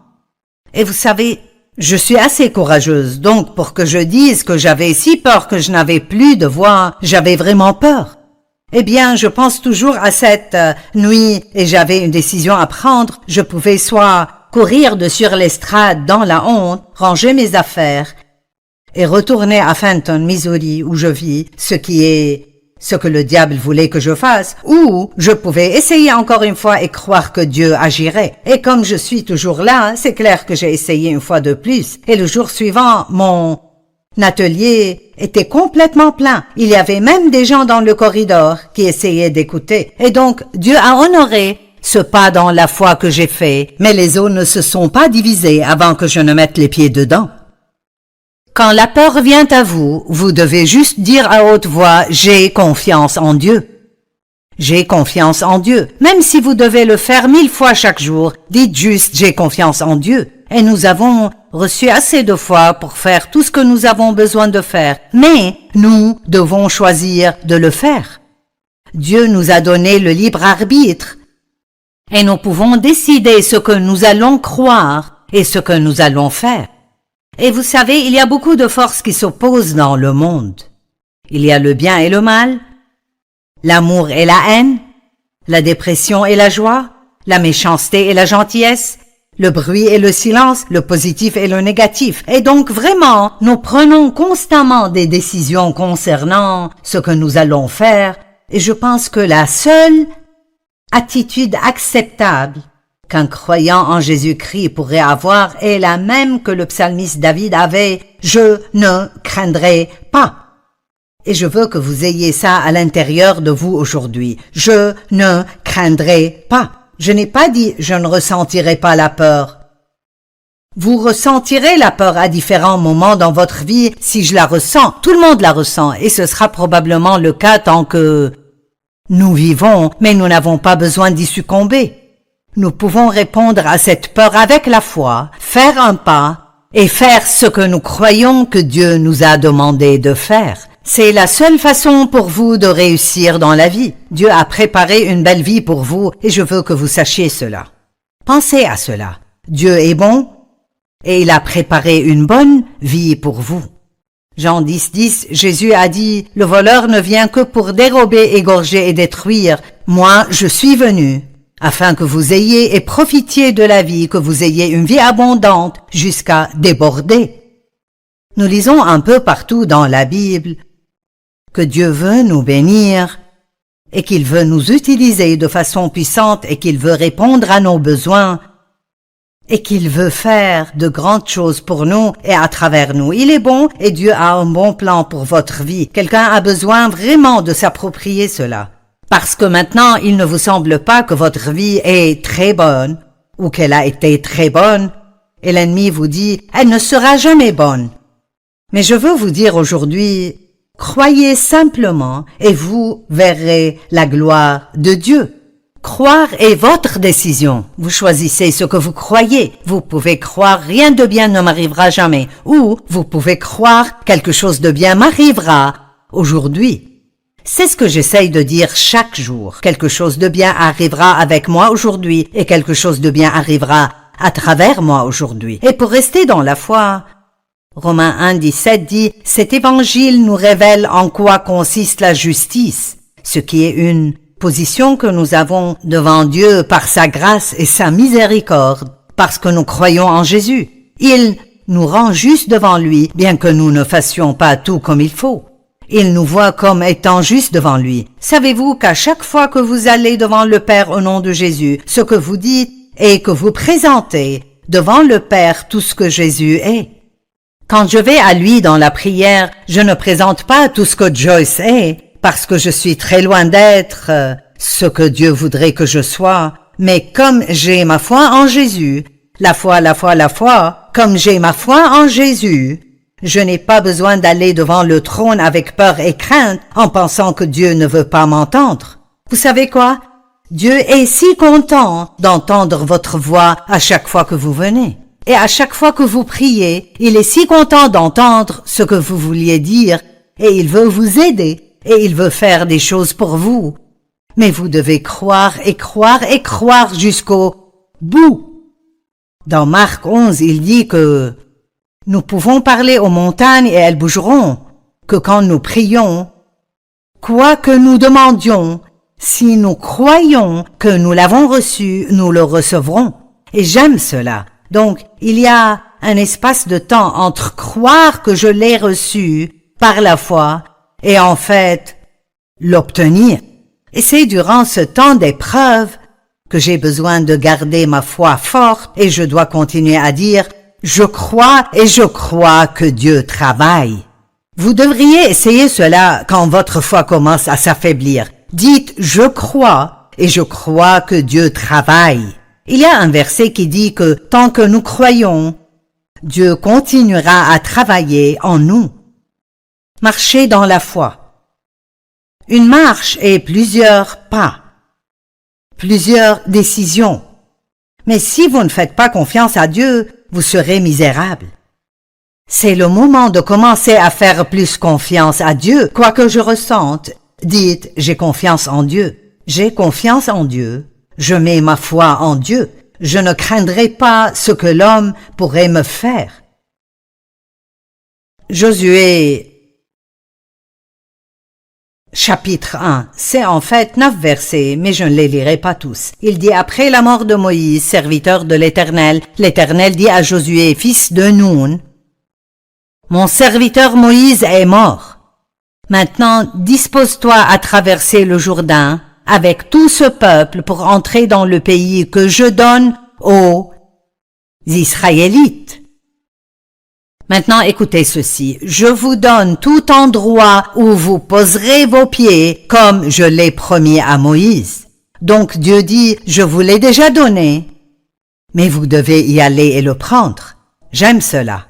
Et vous savez, je suis assez courageuse, donc pour que je dise que j'avais si peur que je n'avais plus de voix, j'avais vraiment peur. Eh bien, je pense toujours à cette nuit et j'avais une décision à prendre. Je pouvais soit courir de sur l'estrade dans la honte, ranger mes affaires et retourner à Fenton, Missouri, où je vis, ce que le diable voulait que je fasse, ou je pouvais essayer encore une fois et croire que Dieu agirait. Et comme je suis toujours là, c'est clair que j'ai essayé une fois de plus. Et le jour suivant, mon atelier était complètement plein. Il y avait même des gens dans le corridor qui essayaient d'écouter. Et donc, Dieu a honoré ce pas dans la foi que j'ai fait, mais les eaux ne se sont pas divisées avant que je ne mette les pieds dedans. Quand la peur vient à vous, vous devez juste dire à haute voix « J'ai confiance en Dieu ». J'ai confiance en Dieu. Même si vous devez le faire 1000 fois chaque jour, dites juste « J'ai confiance en Dieu ». Et nous avons reçu assez de foi pour faire tout ce que nous avons besoin de faire. Mais nous devons choisir de le faire. Dieu nous a donné le libre arbitre. Et nous pouvons décider ce que nous allons croire et ce que nous allons faire. Et vous savez, il y a beaucoup de forces qui s'opposent dans le monde. Il y a le bien et le mal, l'amour et la haine, la dépression et la joie, la méchanceté et la gentillesse, le bruit et le silence, le positif et le négatif. Et donc vraiment, nous prenons constamment des décisions concernant ce que nous allons faire. Et je pense que la seule attitude acceptable qu'un croyant en Jésus-Christ pourrait avoir est la même que le psalmiste David avait, « Je ne craindrai pas ». Et je veux que vous ayez ça à l'intérieur de vous aujourd'hui. « Je ne craindrai pas ». Je n'ai pas dit « je ne ressentirai pas la peur ». Vous ressentirez la peur à différents moments dans votre vie. Si je la ressens, tout le monde la ressent et ce sera probablement le cas tant que nous vivons, mais nous n'avons pas besoin d'y succomber. Nous pouvons répondre à cette peur avec la foi, faire un pas et faire ce que nous croyons que Dieu nous a demandé de faire. C'est la seule façon pour vous de réussir dans la vie. Dieu a préparé une belle vie pour vous et je veux que vous sachiez cela. Pensez à cela. Dieu est bon et il a préparé une bonne vie pour vous. Jean 10:10, Jésus a dit, « Le voleur ne vient que pour dérober, égorger et détruire. Moi, je suis venu, afin que vous ayez et profitiez de la vie, que vous ayez une vie abondante jusqu'à déborder. » Nous lisons un peu partout dans la Bible que Dieu veut nous bénir et qu'il veut nous utiliser de façon puissante et qu'il veut répondre à nos besoins et qu'il veut faire de grandes choses pour nous et à travers nous. Il est bon et Dieu a un bon plan pour votre vie. Quelqu'un a besoin vraiment de s'approprier cela. Parce que maintenant, il ne vous semble pas que votre vie est très bonne ou qu'elle a été très bonne et l'ennemi vous dit « elle ne sera jamais bonne ». Mais je veux vous dire aujourd'hui, croyez simplement et vous verrez la gloire de Dieu. Croire est votre décision. Vous choisissez ce que vous croyez. Vous pouvez croire rien de bien ne m'arrivera jamais ou vous pouvez croire quelque chose de bien m'arrivera aujourd'hui. C'est ce que j'essaye de dire chaque jour. Quelque chose de bien arrivera avec moi aujourd'hui et quelque chose de bien arrivera à travers moi aujourd'hui. Et pour rester dans la foi, Romains 1:17 dit « Cet évangile nous révèle en quoi consiste la justice, ce qui est une position que nous avons devant Dieu par sa grâce et sa miséricorde, parce que nous croyons en Jésus. Il nous rend justes devant lui, bien que nous ne fassions pas tout comme il faut. Il nous voit comme étant justes devant lui. Savez-vous qu'à chaque fois que vous allez devant le Père au nom de Jésus, ce que vous dites est que vous présentez devant le Père tout ce que Jésus est. Quand je vais à lui dans la prière, je ne présente pas tout ce que Joyce est, parce que je suis très loin d'être ce que Dieu voudrait que je sois, mais comme j'ai ma foi en Jésus, la foi, comme j'ai ma foi en Jésus, je n'ai pas besoin d'aller devant le trône avec peur et crainte en pensant que Dieu ne veut pas m'entendre. Vous savez quoi? Dieu est si content d'entendre votre voix à chaque fois que vous venez. Et à chaque fois que vous priez, il est si content d'entendre ce que vous vouliez dire et il veut vous aider et il veut faire des choses pour vous. Mais vous devez croire et croire et croire jusqu'au bout. Dans Marc 11, il dit que nous pouvons parler aux montagnes et elles bougeront, que quand nous prions, quoi que nous demandions, si nous croyons que nous l'avons reçu, nous le recevrons. Et j'aime cela. Donc, il y a un espace de temps entre croire que je l'ai reçu par la foi et en fait l'obtenir. Et c'est durant ce temps d'épreuve que j'ai besoin de garder ma foi forte et je dois continuer à dire « Je crois et je crois que Dieu travaille ». Vous devriez essayer cela quand votre foi commence à s'affaiblir. Dites « Je crois et je crois que Dieu travaille ». Il y a un verset qui dit que tant que nous croyons, Dieu continuera à travailler en nous. Marchez dans la foi. Une marche est plusieurs pas, plusieurs décisions. Mais si vous ne faites pas confiance à Dieu, vous serez misérable. C'est le moment de commencer à faire plus confiance à Dieu. Quoi que je ressente, dites « J'ai confiance en Dieu. J'ai confiance en Dieu. Je mets ma foi en Dieu. Je ne craindrai pas ce que l'homme pourrait me faire. » Josué chapitre 1, c'est en fait 9 versets, mais je ne les lirai pas tous. Il dit « Après la mort de Moïse, serviteur de l'Éternel, l'Éternel dit à Josué, fils de Nun, « Mon serviteur Moïse est mort. Maintenant, dispose-toi à traverser le Jourdain avec tout ce peuple pour entrer dans le pays que je donne aux Israélites. Maintenant, écoutez ceci. Je vous donne tout endroit où vous poserez vos pieds, comme je l'ai promis à Moïse. Donc Dieu dit, je vous l'ai déjà donné, mais vous devez y aller et le prendre. J'aime cela.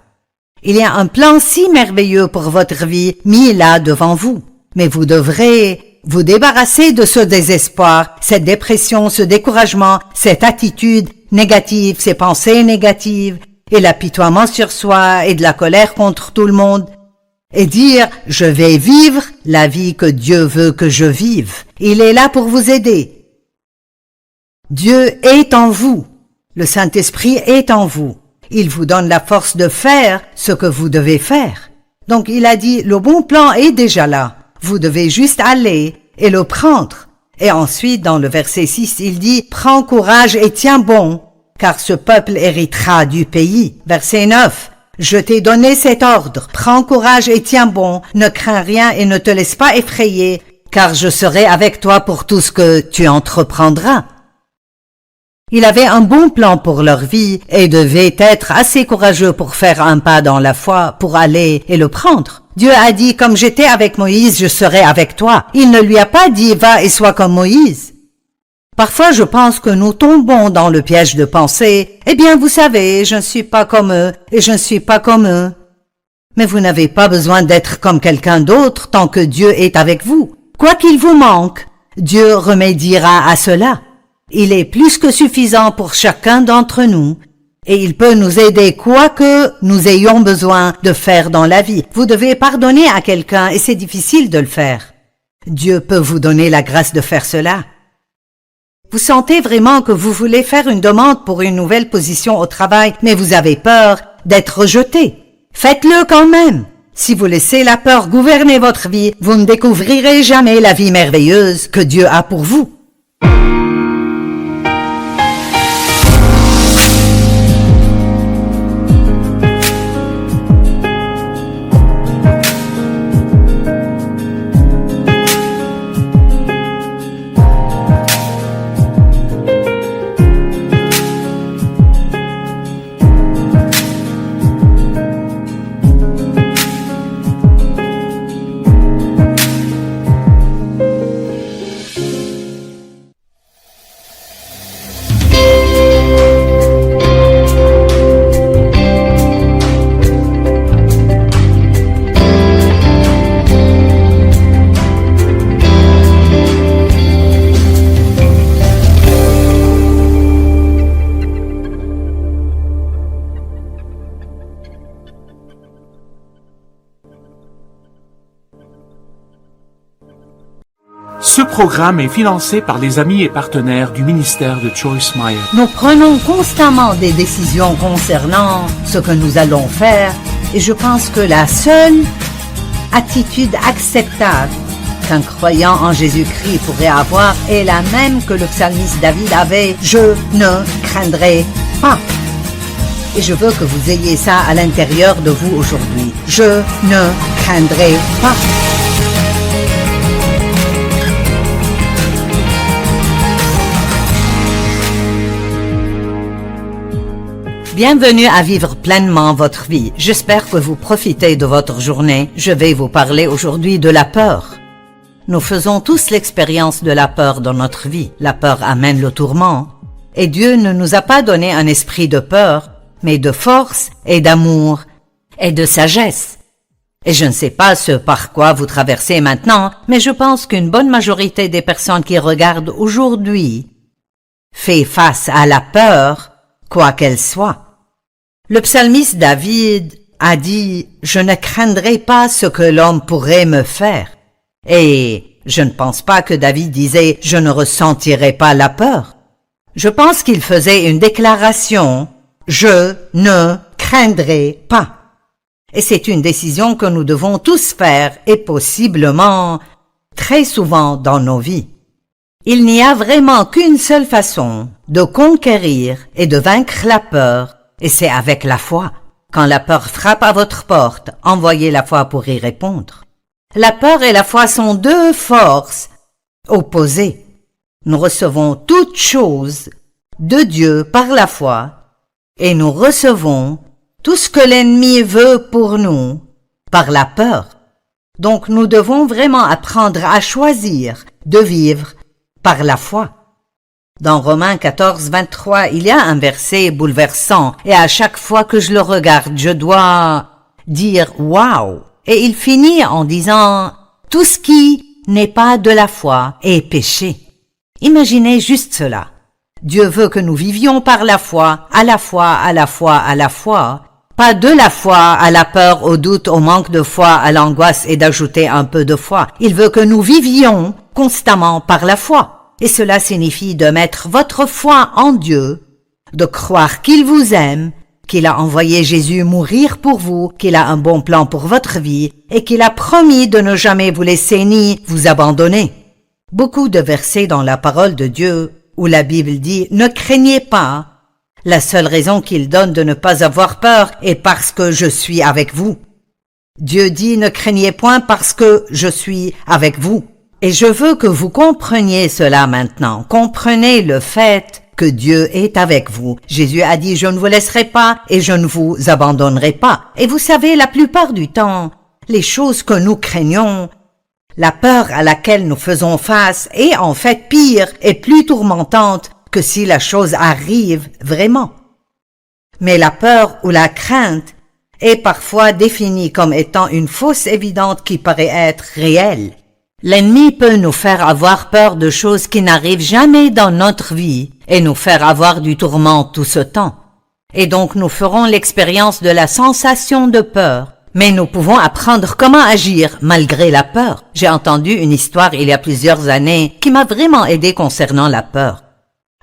Il y a un plan si merveilleux pour votre vie mis là devant vous. Mais vous devrez vous débarrasser de ce désespoir, cette dépression, ce découragement, cette attitude négative, ces pensées négatives, et l'apitoiement sur soi et de la colère contre tout le monde, et dire « Je vais vivre la vie que Dieu veut que je vive. Il est là pour vous aider. » Dieu est en vous. Le Saint-Esprit est en vous. Il vous donne la force de faire ce que vous devez faire. Donc il a dit, le bon plan est déjà là. Vous devez juste aller et le prendre. Et ensuite, dans le verset 6, il dit, prends courage et tiens bon, car ce peuple héritera du pays. Verset 9, je t'ai donné cet ordre. Prends courage et tiens bon, ne crains rien et ne te laisse pas effrayer, car je serai avec toi pour tout ce que tu entreprendras. Il avait un bon plan pour leur vie et devait être assez courageux pour faire un pas dans la foi, pour aller et le prendre. Dieu a dit, comme j'étais avec Moïse, je serai avec toi. Il ne lui a pas dit, va et sois comme Moïse. Parfois, je pense que nous tombons dans le piège de penser, eh bien, vous savez, je ne suis pas comme eux et je ne suis pas comme eux. Mais vous n'avez pas besoin d'être comme quelqu'un d'autre tant que Dieu est avec vous. Quoi qu'il vous manque, Dieu remédiera à cela. Il est plus que suffisant pour chacun d'entre nous et il peut nous aider quoi que nous ayons besoin de faire dans la vie. Vous devez pardonner à quelqu'un et c'est difficile de le faire. Dieu peut vous donner la grâce de faire cela. Vous sentez vraiment que vous voulez faire une demande pour une nouvelle position au travail, mais vous avez peur d'être rejeté. Faites-le quand même. Si vous laissez la peur gouverner votre vie, vous ne découvrirez jamais la vie merveilleuse que Dieu a pour vous. Ce programme est financé par les amis et partenaires du ministère de Joyce Meyer. Nous prenons constamment des décisions concernant ce que nous allons faire et je pense que la seule attitude acceptable qu'un croyant en Jésus-Christ pourrait avoir est la même que le psalmiste David avait. Je ne craindrai pas. Et je veux que vous ayez ça à l'intérieur de vous aujourd'hui. Je ne craindrai pas. Bienvenue à vivre pleinement votre vie. J'espère que vous profitez de votre journée. Je vais vous parler aujourd'hui de la peur. Nous faisons tous l'expérience de la peur dans notre vie. La peur amène le tourment. Et Dieu ne nous a pas donné un esprit de peur, mais de force et d'amour et de sagesse. Et je ne sais pas ce par quoi vous traversez maintenant, mais je pense qu'une bonne majorité des personnes qui regardent aujourd'hui fait face à la peur, quoi qu'elle soit. Le psalmiste David a dit « Je ne craindrai pas ce que l'homme pourrait me faire ». Et je ne pense pas que David disait « Je ne ressentirai pas la peur ». Je pense qu'il faisait une déclaration « Je ne craindrai pas ». Et c'est une décision que nous devons tous faire et possiblement très souvent dans nos vies. Il n'y a vraiment qu'une seule façon de conquérir et de vaincre la peur, et c'est avec la foi. Quand la peur frappe à votre porte, envoyez la foi pour y répondre. La peur et la foi sont deux forces opposées. Nous recevons toutes choses de Dieu par la foi, et nous recevons tout ce que l'ennemi veut pour nous par la peur. Donc nous devons vraiment apprendre à choisir de vivre par la foi. Dans Romains 14, 23, il y a un verset bouleversant et à chaque fois que je le regarde, je dois dire « Wow !» Et il finit en disant « Tout ce qui n'est pas de la foi est péché. » Imaginez juste cela. Dieu veut que nous vivions par la foi, à la fois, à la fois, à la fois. Pas de la foi à la peur, au doute, au manque de foi, à l'angoisse et d'ajouter un peu de foi. Il veut que nous vivions constamment par la foi. Et cela signifie de mettre votre foi en Dieu, de croire qu'il vous aime, qu'il a envoyé Jésus mourir pour vous, qu'il a un bon plan pour votre vie et qu'il a promis de ne jamais vous laisser ni vous abandonner. Beaucoup de versets dans la parole de Dieu où la Bible dit « Ne craignez pas ». La seule raison qu'il donne de ne pas avoir peur est parce que je suis avec vous. Dieu dit « Ne craignez point parce que je suis avec vous ». Et je veux que vous compreniez cela maintenant. Comprenez le fait que Dieu est avec vous. Jésus a dit « Je ne vous laisserai pas et je ne vous abandonnerai pas ». Et vous savez, la plupart du temps, les choses que nous craignons, la peur à laquelle nous faisons face est en fait pire et plus tourmentante que si la chose arrive vraiment. Mais la peur ou la crainte est parfois définie comme étant une fausse évidente qui paraît être réelle. L'ennemi peut nous faire avoir peur de choses qui n'arrivent jamais dans notre vie et nous faire avoir du tourment tout ce temps. Et donc nous ferons l'expérience de la sensation de peur. Mais nous pouvons apprendre comment agir malgré la peur. J'ai entendu une histoire il y a plusieurs années qui m'a vraiment aidé concernant la peur.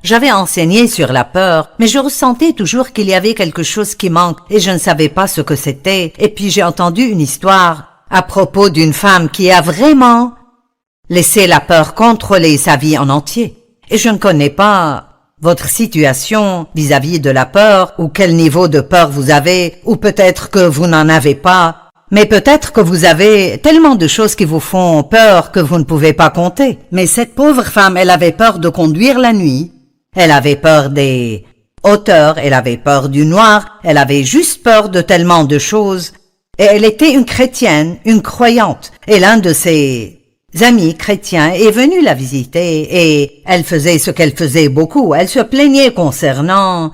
J'avais enseigné sur la peur, mais je ressentais toujours qu'il y avait quelque chose qui manque et je ne savais pas ce que c'était. Et puis j'ai entendu une histoire à propos d'une femme qui a vraiment laissé la peur contrôler sa vie en entier. Et je ne connais pas votre situation vis-à-vis de la peur, ou quel niveau de peur vous avez, ou peut-être que vous n'en avez pas, mais peut-être que vous avez tellement de choses qui vous font peur que vous ne pouvez pas compter. Mais cette pauvre femme, elle avait peur de conduire la nuit, elle avait peur des hauteurs, elle avait peur du noir, elle avait juste peur de tellement de choses, et elle était une chrétienne, une croyante, et l'un de ses amis chrétiens est venu la visiter et elle faisait ce qu'elle faisait beaucoup. Elle se plaignait concernant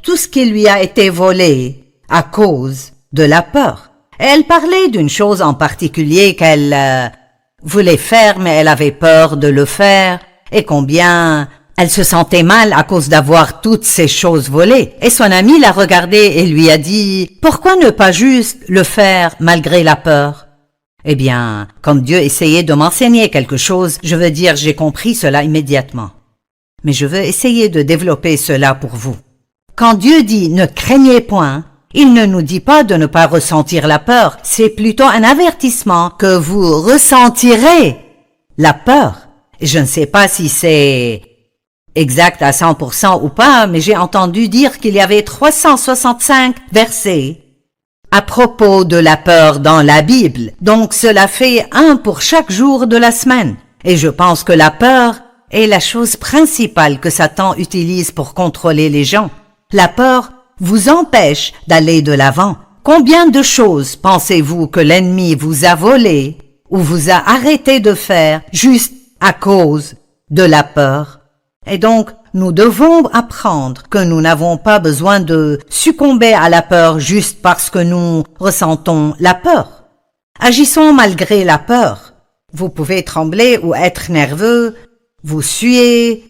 tout ce qui lui a été volé à cause de la peur. Et elle parlait d'une chose en particulier qu'elle voulait faire, mais elle avait peur de le faire et combien elle se sentait mal à cause d'avoir toutes ces choses volées. Et son ami l'a regardée et lui a dit « Pourquoi ne pas juste le faire malgré la peur ?» Eh bien, comme Dieu essayait de m'enseigner quelque chose, je veux dire, j'ai compris cela immédiatement. Mais je veux essayer de développer cela pour vous. Quand Dieu dit « ne craignez point », il ne nous dit pas de ne pas ressentir la peur, c'est plutôt un avertissement que vous ressentirez la peur. Je ne sais pas si c'est exact à 100% ou pas, mais j'ai entendu dire qu'il y avait 365 versets à propos de la peur dans la Bible. Donc cela fait un pour chaque jour de la semaine. Et je pense que la peur est la chose principale que Satan utilise pour contrôler les gens. La peur vous empêche d'aller de l'avant. Combien de choses pensez-vous que l'ennemi vous a volées ou vous a arrêté de faire juste à cause de la peur? Et donc, nous devons apprendre que nous n'avons pas besoin de succomber à la peur juste parce que nous ressentons la peur. Agissons malgré la peur. Vous pouvez trembler ou être nerveux, vous suez,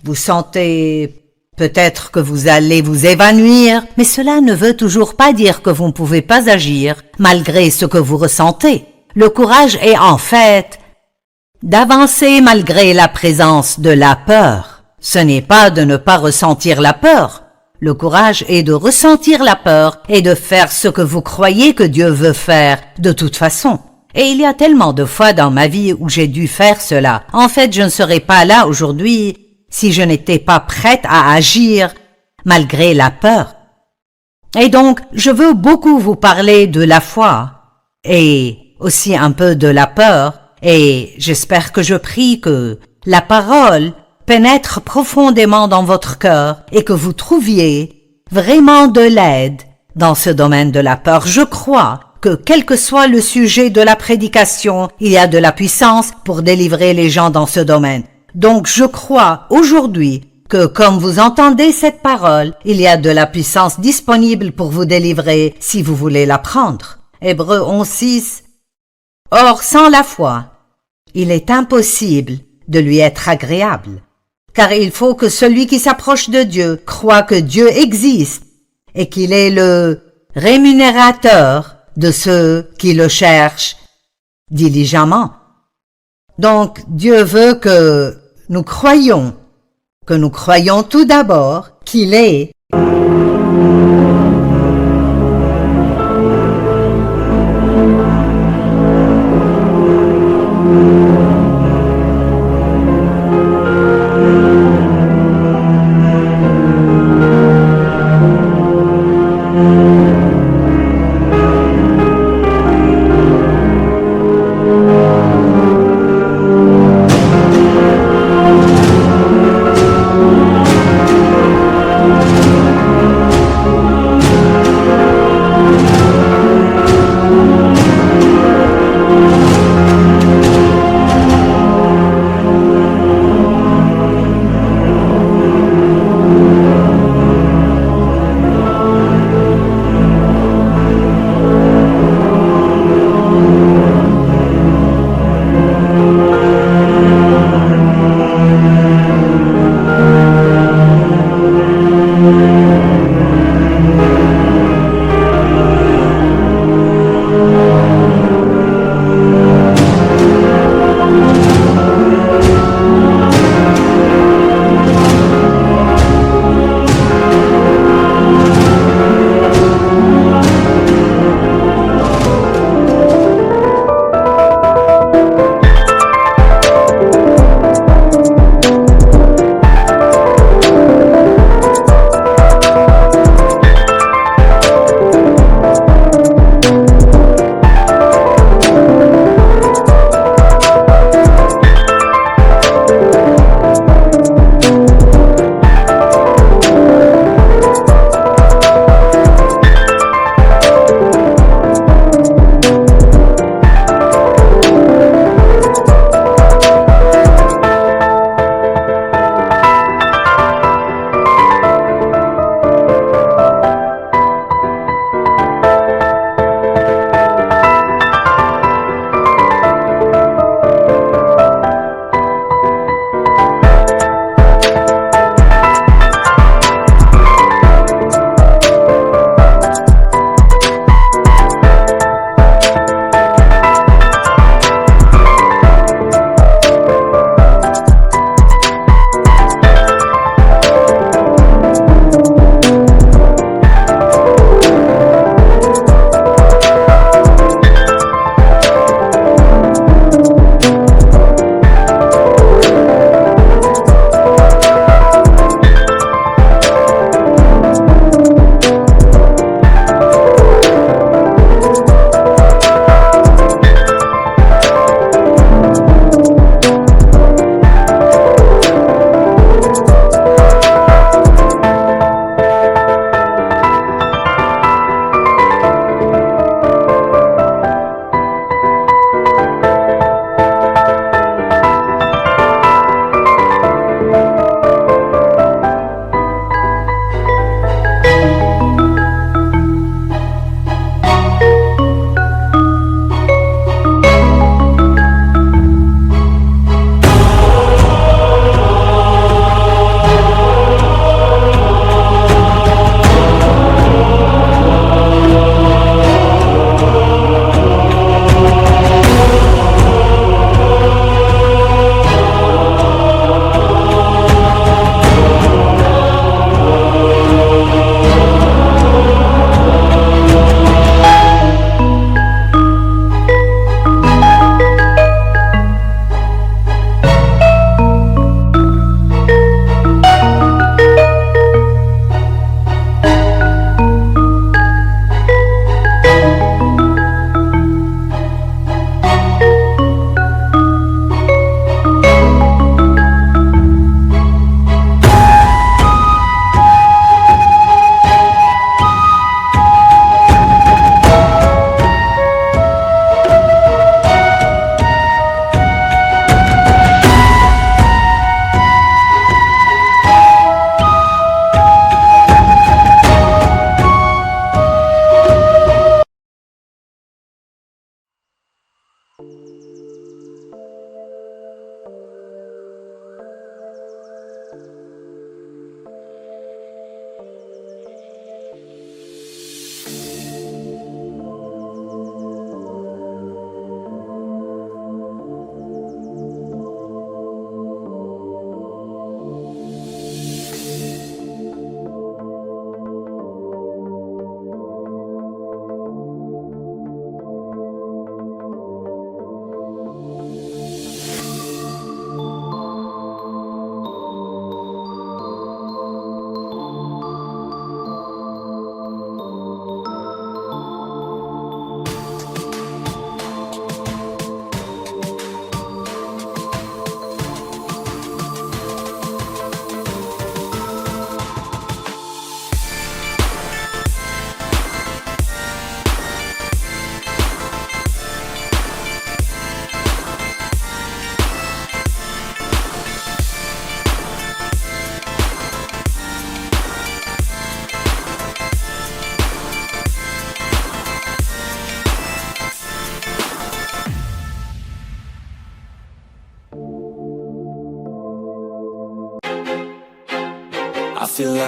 vous sentez peut-être que vous allez vous évanouir, mais cela ne veut toujours pas dire que vous ne pouvez pas agir malgré ce que vous ressentez. Le courage est en fait d'avancer malgré la présence de la peur. Ce n'est pas de ne pas ressentir la peur. Le courage est de ressentir la peur et de faire ce que vous croyez que Dieu veut faire de toute façon. Et il y a tellement de fois dans ma vie où j'ai dû faire cela. En fait, je ne serais pas là aujourd'hui si je n'étais pas prête à agir malgré la peur. Et donc, je veux beaucoup vous parler de la foi et aussi un peu de la peur. Et j'espère que je prie que la parole pénètre profondément dans votre cœur et que vous trouviez vraiment de l'aide dans ce domaine de la peur. Je crois que quel que soit le sujet de la prédication, il y a de la puissance pour délivrer les gens dans ce domaine. Donc je crois aujourd'hui que comme vous entendez cette parole, il y a de la puissance disponible pour vous délivrer si vous voulez la prendre. Hébreux 11:6. Or, sans la foi, il est impossible de lui être agréable, car il faut que celui qui s'approche de Dieu croit que Dieu existe et qu'il est le rémunérateur de ceux qui le cherchent diligemment. Donc, Dieu veut que nous croyions tout d'abord qu'il est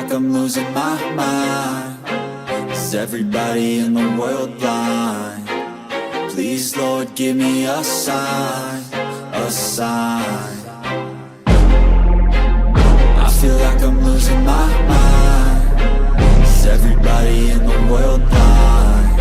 like I'm losing my mind. Is everybody in the world blind? Please, Lord, give me a sign, a sign. I feel like I'm losing my mind. Is everybody in the world blind?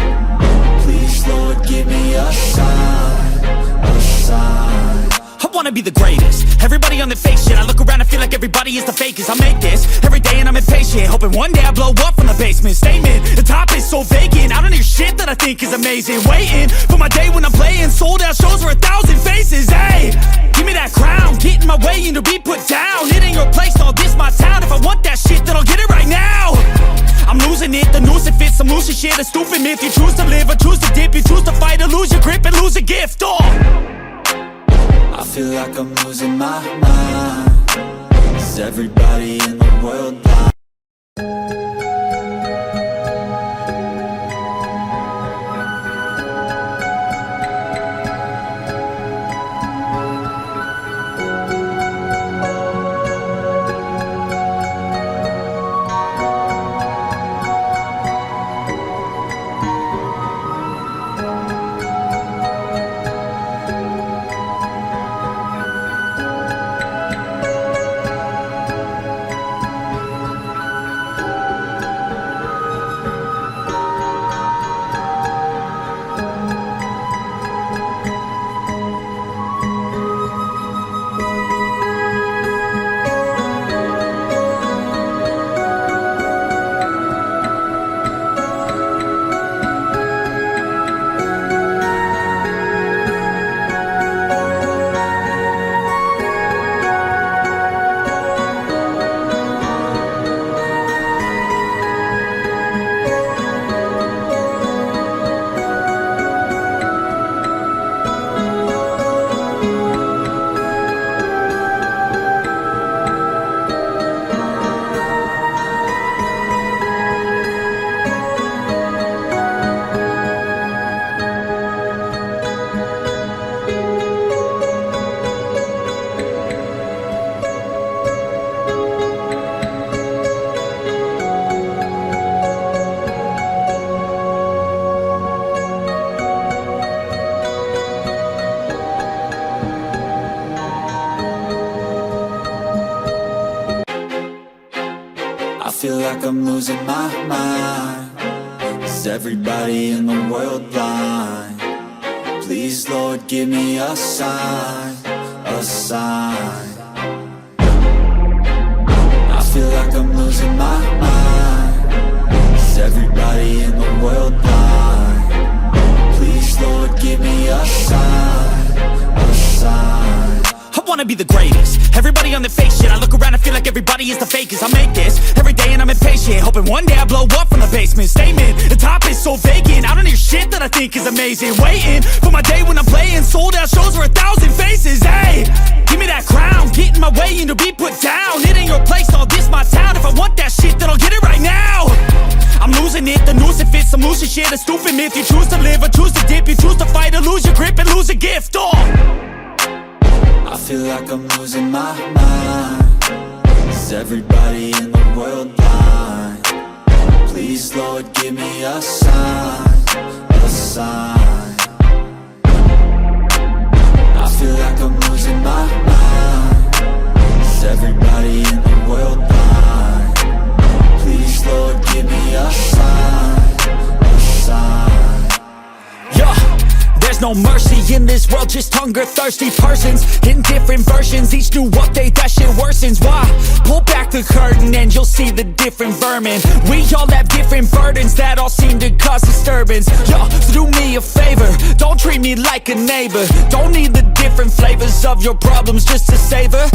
Please, Lord, give me a sign, a sign. I wanna be the greatest. Everybody on the fake shit. I look around and feel like everybody is the fakest. I make this every day and I'm impatient, hoping one day I blow up from the basement. Statement, the top is so vacant. I don't hear shit that I think is amazing. Waiting for my day when I'm playing sold out shows for 1,000 faces. Hey, give me that crown, get in my way and to be put down. It ain't your place, all this my town. If I want that shit, then I'll get it right now. I'm losing it, the noose it fits, some losing shit, a stupid myth. You choose to live or choose to dip, you choose to fight or lose your grip and lose a gift. I feel like I'm losing my mind. Is everybody in the world blind? I feel like I'm losing my mind. Is everybody in the world blind? Please, Lord, give me a sign, a sign. I feel like I'm losing my mind. Is everybody in the world blind? Please, Lord, give me a sign, a sign. I wanna be the greatest. Everybody on the fake shit. I look around and feel like everybody is the fakest. I make this every day and I'm impatient, hoping one day I blow up from the basement. Statement, the top is so vacant. I don't hear shit that I think is amazing. Waiting for my day when I'm playing sold out shows for 1,000 faces. Hey, give me that crown, get in my way and to be put down. It ain't your place, all this my town. If I want that shit, then I'll get it right now. I'm losing it, the noose it fits, some losing shit, a stupid myth. You choose to live or choose to dip, you choose to fight or lose your grip and lose a gift. I feel like I'm losing my mind. Is everybody in the world blind? Please, Lord, give me a sign, a sign. I feel like I'm losing my mind. Is everybody in the world blind? Please, Lord, give me a sign, a sign. Yeah. There's no mercy in this world, just hunger-thirsty persons in different versions. Each new update, that shit worsens. Why? Pull back the curtain and you'll see the different vermin. We all have different burdens that all seem to cause disturbance. Yo, do me a favor, don't treat me like a neighbor. Don't need the different flavors of your problems just to savor.